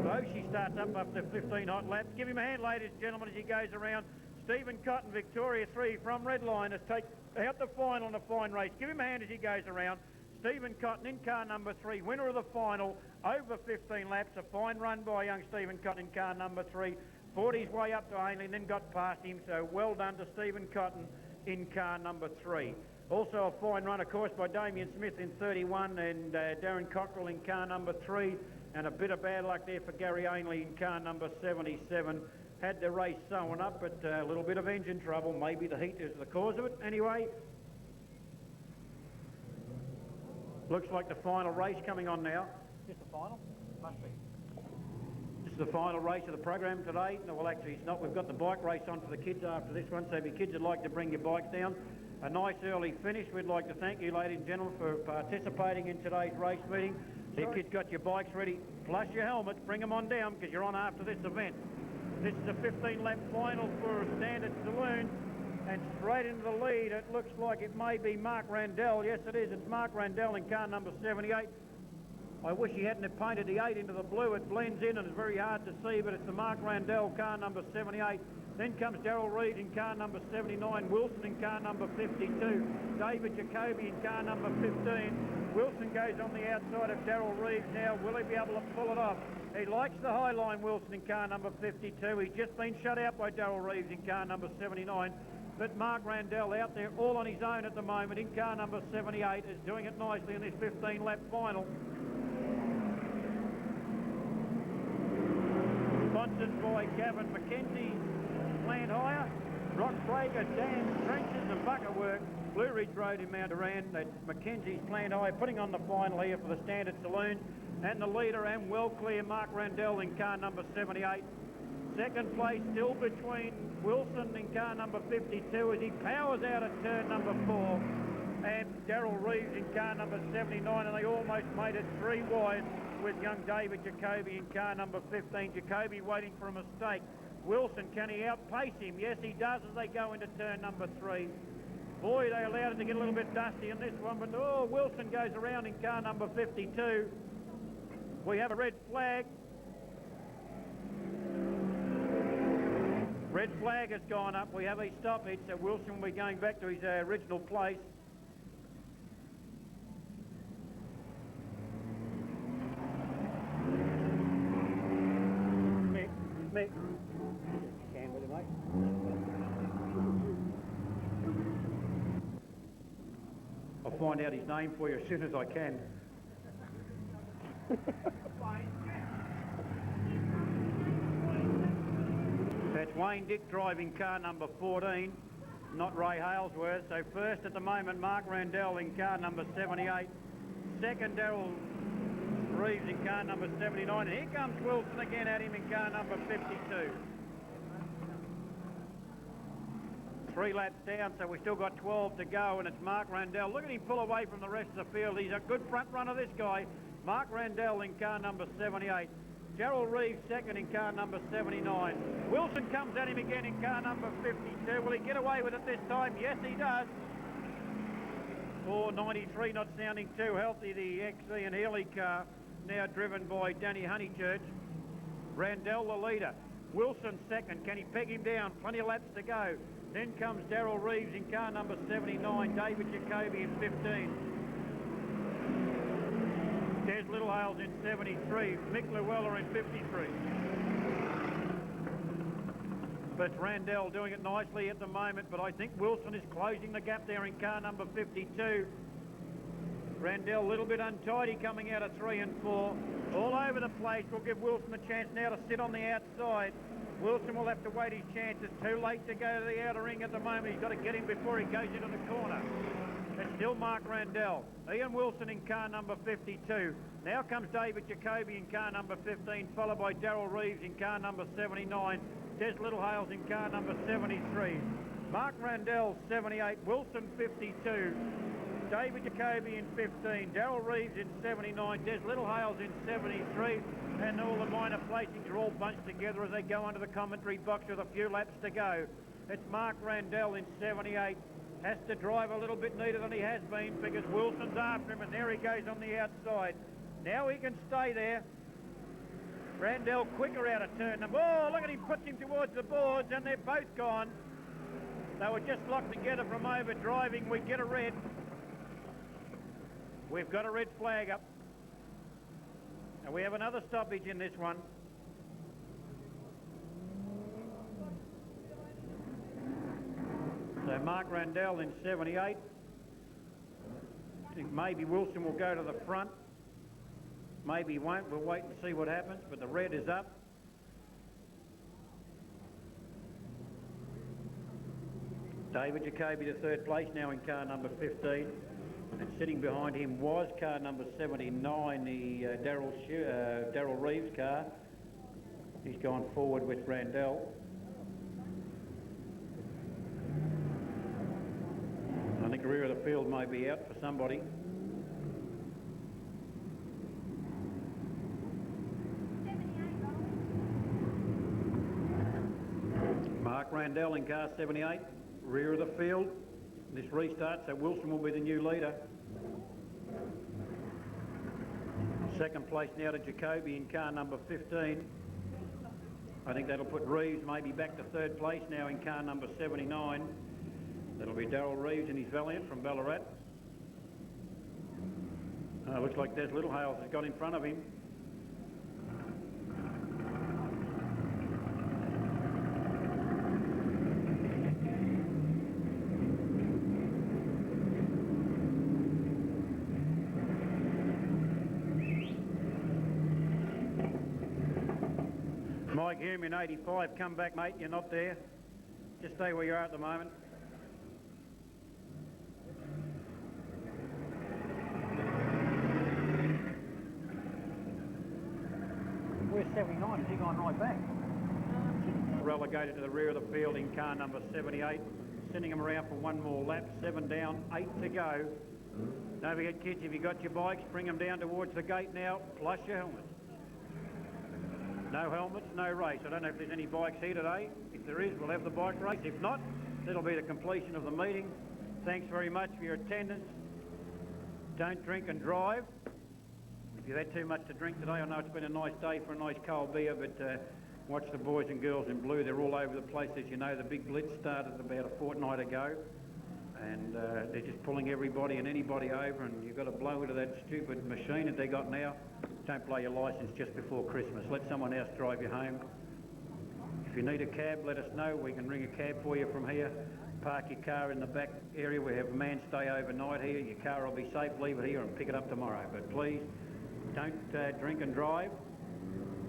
So she starts up after 15 hot laps. Give him a hand, ladies and gentlemen, as he goes around. Stephen Cotton, Victoria 3 from Redline, has taken out the final in a fine race. Give him a hand as he goes around. Stephen Cotton in car number 3, winner of the final, over 15 laps. A fine run by young Stephen Cotton in car number 3. Fought his way up to Ainley and then got past him, so well done to Stephen Cotton in car number 3. Also a fine run, of course, by Damien Smith in 31 and Darren Cockrell in car number 3, and a bit of bad luck there for Gary Ainley in car number 77. Had the race sewn up, but a little bit of engine trouble. Maybe the heat is the cause of it. Anyway, looks like the final race coming on now. Just the final? Must be. This is the final race of the program today. No, well, actually, it's not. We've got the bike race on for the kids after this one, so if your kids would like to bring your bikes down, a nice early finish. We'd like to thank you, ladies and gentlemen, for participating in today's race meeting. If your kids got your bikes ready, plus your helmets, bring them on down because you're on after this event. This is a 15-lap final for a Standard Saloon, and straight into the lead, it looks like it may be Mark Randell. Yes, it is. It's Mark Randell in car number 78. I wish he hadn't have painted the 8 into the blue. It blends in and it's very hard to see, but it's the Mark Randell, car number 78. Then comes Darryl Reed in car number 79, Wilson in car number 52, David Jacoby in car number 15. Wilson goes on the outside of Darryl Reed now. Will he be able to pull it off? He likes the high line, Wilson in car number 52. He's just been shut out by Darryl Reeves in car number 79. But Mark Randell out there all on his own at the moment in car number 78 is doing it nicely in this 15-lap final. Sponsored by Gavin McKenzie's Plant Hire, Rock Breaker, Dams, Trenches and Bucket Work, Blue Ridge Road in Mount Duran. That's McKenzie's Plant Hire putting on the final here for the Standard Saloon. And the leader and well clear, Mark Randell in car number 78. Second place still between Wilson in car number 52 as he powers out at turn number 4. And Darryl Reeves in car number 79, and they almost made it 3 wide with young David Jacoby in car number 15. Jacoby waiting for a mistake. Wilson, can he outpace him? Yes, he does as they go into turn number 3. Boy, they allowed it to get a little bit dusty in this one, but oh, Wilson goes around in car number 52. We have a red flag. Red flag has gone up. We have a stoppage, so Wilson will be going back to his original place. Mick. Can with it, mate. I'll find out his name for you as soon as I can. That's Wayne Dick driving car number 14, not Ray Halesworth. So first at the moment, Mark Randell in car number 78. Second, Darryl Reeves in car number 79. And here comes Wilson again at him in car number 52. 3 laps down, so we've still got 12 to go, and it's Mark Randell. Look at him pull away from the rest of the field. He's a good front runner, this guy. Mark Randell in car number 78. Darryl Reeves second in car number 79. Wilson comes at him again in car number 52. Will he get away with it this time? Yes, he does. 493 not sounding too healthy, the XC and Healy car, now driven by Danny Honeychurch. Randell the leader. Wilson second. Can he peg him down? Plenty of laps to go. Then comes Darryl Reeves in car number 79. David Jacoby in 15. Des Littlehales in 73, Mick Llewellyn in 53. But Randell doing it nicely at the moment, but I think Wilson is closing the gap there in car number 52. Randell a little bit untidy coming out of 3 and 4. All over the place. We'll give Wilson a chance now to sit on the outside. Wilson will have to wait his chance. It's too late to go to the outer ring at the moment. He's got to get him before he goes into the corner. It's still Mark Randell. Ian Wilson in car number 52. Now comes David Jacoby in car number 15, followed by Darryl Reeves in car number 79. Des Littlehales in car number 73. Mark Randell 78, Wilson 52. David Jacoby in 15, Darryl Reeves in 79, Des Littlehales in 73, and all the minor placings are all bunched together as they go into the commentary box with a few laps to go. It's Mark Randell in 78. Has to drive a little bit neater than he has been because Wilson's after him, and there he goes on the outside. Now he can stay there. Randell quicker out of turn number. Oh, look at him, puts him towards the boards, and they're both gone. They were just locked together from over driving. We get a red. We've got a red flag up. And we have another stoppage in this one. So Mark Randell in 78. I think maybe Wilson will go to the front. Maybe he won't. We'll wait and see what happens. But the red is up. David Jacoby to third place now in car number 15. And sitting behind him was car number 79, the Darryl Reeves car. He's gone forward with Randell. I think the rear of the field may be out for somebody. Mark Randell in car 78, rear of the field. This restarts, so Wilson will be the new leader. Second place now to Jacoby in car number 15. I think that'll put Reeves maybe back to third place now in car number 79. That'll be Darryl Reeves and his Valiant from Ballarat. Looks like Des Littlehales has got in front of him. Mike Hume in 85, come back mate, you're not there. Just stay where you are at the moment. Where's 79? Has he gone right back? Relegated to the rear of the field in car number 78. Sending him around for one more lap. 7 down, 8 to go. Don't forget kids, if you got your bikes, bring them down towards the gate now, plus your helmets. No helmets, no race. I don't know if there's any bikes here today. If there is, we'll have the bike race. If not, that'll be the completion of the meeting. Thanks very much for your attendance. Don't drink and drive. If you've had too much to drink today, I know it's been a nice day for a nice cold beer, but watch the boys and girls in blue. They're all over the place. As you know, the big blitz started about a fortnight ago, and they're just pulling everybody and anybody over, and you've got to blow into that stupid machine that they got now. Don't blow your licence just before Christmas. Let someone else drive you home. If you need a cab, let us know. We can ring a cab for you from here. Park your car in the back area. We have a man stay overnight here. Your car will be safe. Leave it here and pick it up tomorrow. But please, don't drink and drive,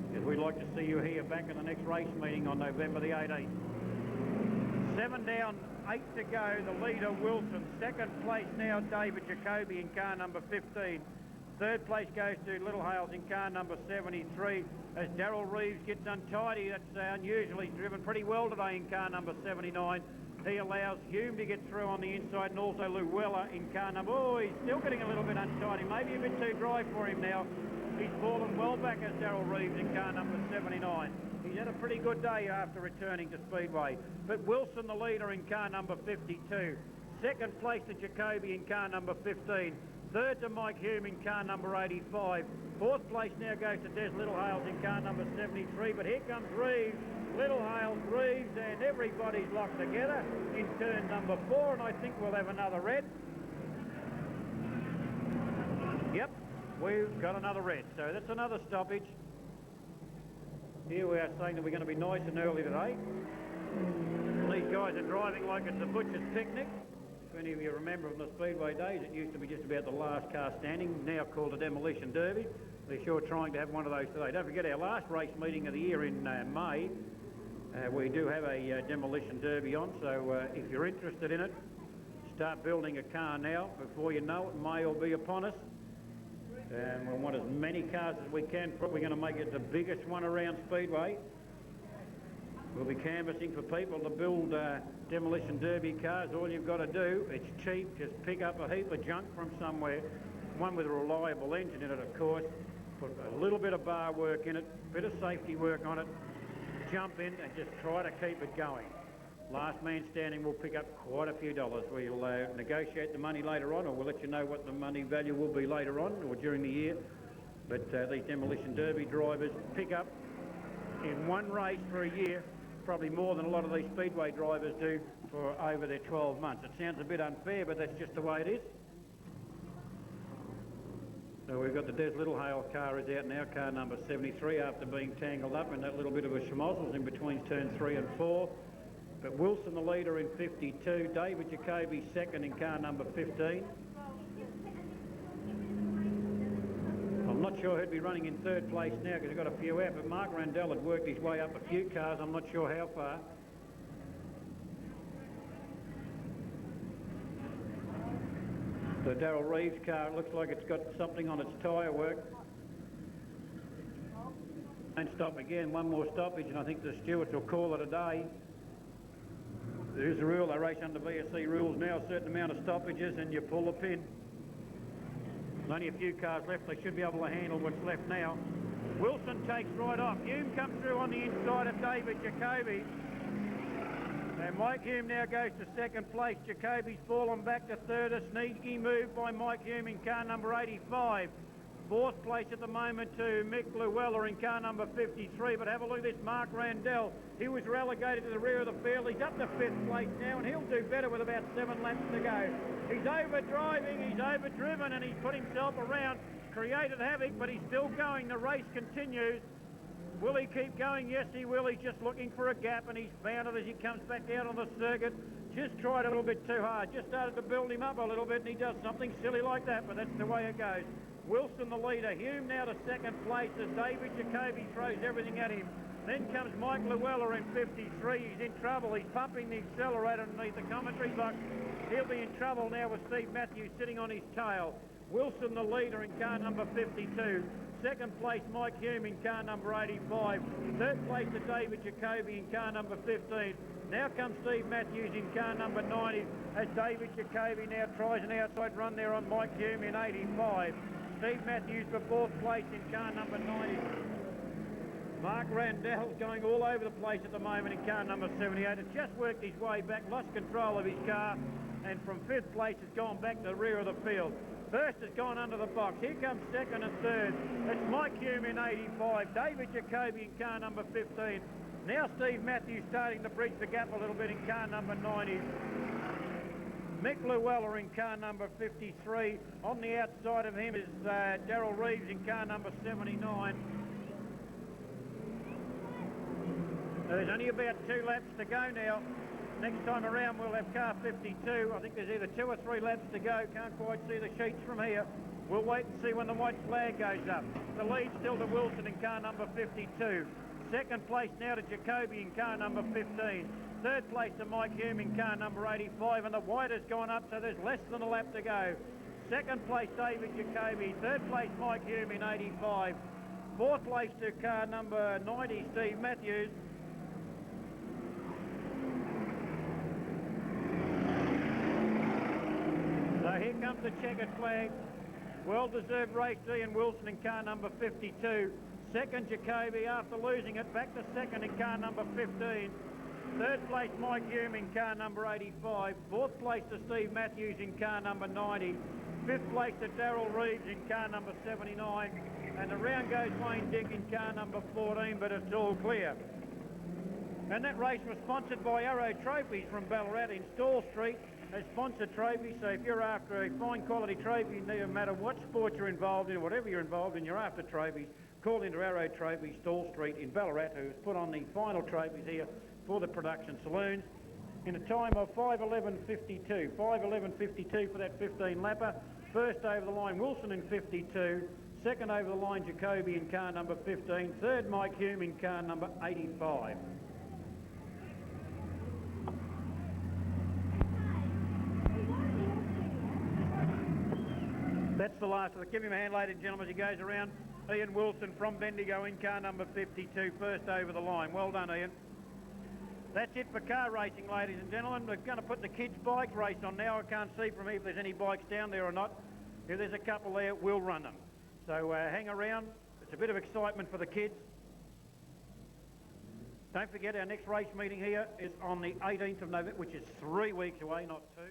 because we'd like to see you here back in the next race meeting on November the 18th. 7 down, 8 to go. The leader, Wilson. Second place now, David Jacoby in car number 15. Third place goes to Littlehales in car number 73 as Darryl Reeves gets untidy. That's unusual. He's driven pretty well today in car number 79. He allows Hume to get through on the inside, and also Llewellyn in car number... Oh, he's still getting a little bit untidy. Maybe a bit too dry for him now. He's fallen well back as Darryl Reeves in car number 79. He's had a pretty good day after returning to Speedway. But Wilson, the leader in car number 52. Second place to Jacoby in car number 15. Third to Mike Hume in car number 85. Fourth place now goes to Des Littlehales in car number 73. But here comes Reeves, Littlehales, Reeves, and everybody's locked together in turn number 4. And I think we'll have another red. Yep, we've got another red. So that's another stoppage. Here we are saying that we're going to be nice and early today. These guys are driving like it's a butcher's picnic. any of you remember from the Speedway days, it used to be just about the last car standing, now called a demolition derby. They're sure trying to have one of those today. Don't forget our last race meeting of the year in May. We do have a demolition derby on, so if you're interested in it, start building a car now. Before you know it, May will be upon us. And we'll want as many cars as we can. We're going to make it the biggest one around Speedway. We'll be canvassing for people to build demolition derby cars. All you've got to do, it's cheap, just pick up a heap of junk from somewhere, one with a reliable engine in it, of course, put a little bit of bar work in it, bit of safety work on it, jump in and just try to keep it going. Last man standing will pick up quite a few dollars. We'll negotiate the money later on, or we'll let you know what the money value will be later on or during the year. But these demolition derby drivers pick up in one race for a year probably more than a lot of these Speedway drivers do for over their 12 months. It sounds a bit unfair, but that's just the way it is. So we've got the Des Littlehale car is out now, car number 73, after being tangled up in that little bit of a schmozzles in between turn 3 and 4. But Wilson the leader in 52, David Jacoby second in car number 15. I'm not sure who'd be running in third place now because he's got a few out, but Mark Randell had worked his way up a few cars, I'm not sure how far. The Darryl Reeves car looks like it's got something on its tyre work. And stop again, one more stoppage, and I think the stewards will call it a day. There is a rule, they race under VSC rules now, a certain amount of stoppages and you pull the pin. There's only a few cars left, they should be able to handle what's left now. Wilson takes right off. Hume comes through on the inside of David Jacoby. And Mike Hume now goes to second place. Jacoby's fallen back to third. A sneaky move by Mike Hume in car number 85. Fourth place at the moment to Mick Llewellyn in car number 53. But have a look at this, Mark Randell. He was relegated to the rear of the field. He's up to fifth place now, and he'll do better with about 7 laps to go. He's overdriving, he's overdriven, and he's put himself around, created havoc, but he's still going. The race continues. Will he keep going? Yes, he will. He's just looking for a gap, and he's found it as he comes back out on the circuit. Just tried a little bit too hard. Just started to build him up a little bit, and he does something silly like that, but that's the way it goes. Wilson the leader. Hume now to second place as David Jacoby throws everything at him. Then comes Mike Llewellyn in 53. He's in trouble. He's pumping the accelerator underneath the commentary box. He'll be in trouble now with Steve Matthews sitting on his tail. Wilson the leader in car number 52. Second place, Mike Hume in car number 85. Third place to David Jacoby in car number 15. Now comes Steve Matthews in car number 90 as David Jacoby now tries an outside run there on Mike Hume in 85. Steve Matthews for fourth place in car number 90. Mark Randell's going all over the place at the moment in car number 78. Has just worked his way back, lost control of his car, and from fifth place has gone back to the rear of the field. First has gone under the box. Here comes second and third. It's Mike Hume in 85. David Jacoby in car number 15. Now Steve Matthews starting to bridge the gap a little bit in car number 90. Mick Llewellyn in car number 53. On the outside of him is Darryl Reeves in car number 79. There's only about 2 laps to go now. Next time around we'll have car 52. I think there's either 2 or 3 laps to go. Can't quite see the sheets from here. We'll wait and see when the white flag goes up. The lead still to Wilson in car number 52. Second place now to Jacoby in car number 15. Third place to Mike Hume in car number 85, and the white has gone up, so there's less than a lap to go. Second place, David Jacoby. Third place, Mike Hume in 85. Fourth place to car number 90, Steve Matthews. So here comes the checkered flag. Well-deserved race, Ian Wilson in car number 52. Second, Jacoby, after losing it, back to second in car number 15. Third place, Mike Hume in car number 85. Fourth place to Steve Matthews in car number 90. Fifth place to Darryl Reeves in car number 79. And around goes Wayne Dick in car number 14, but it's all clear. And that race was sponsored by Arrow Trophies from Ballarat in Stall Street. They sponsor trophies, so if you're after a fine quality trophy, no matter what sport you're involved in, whatever you're involved in, you're after trophies, call into Arrow Trophies, Stall Street in Ballarat, who's put on the final trophies here for the production saloons. in a time of 5:11.52. 5:11.52 for that 15 lapper. First over the line, Wilson in 52. Second over the line, Jacoby in car number 15. Third, Mike Hume in car number 85. That's the last of it. Give him a hand, ladies and gentlemen, as he goes around. Ian Wilson from Bendigo in car number 52, first over the line. Well done, Ian. That's it for car racing, ladies and gentlemen. We're going to put the kids' bike race on now. I can't see from here if there's any bikes down there or not. If there's a couple there, we'll run them. So hang around. It's a bit of excitement for the kids. Don't forget, our next race meeting here is on the 18th of November, which is 3 weeks away, not 2.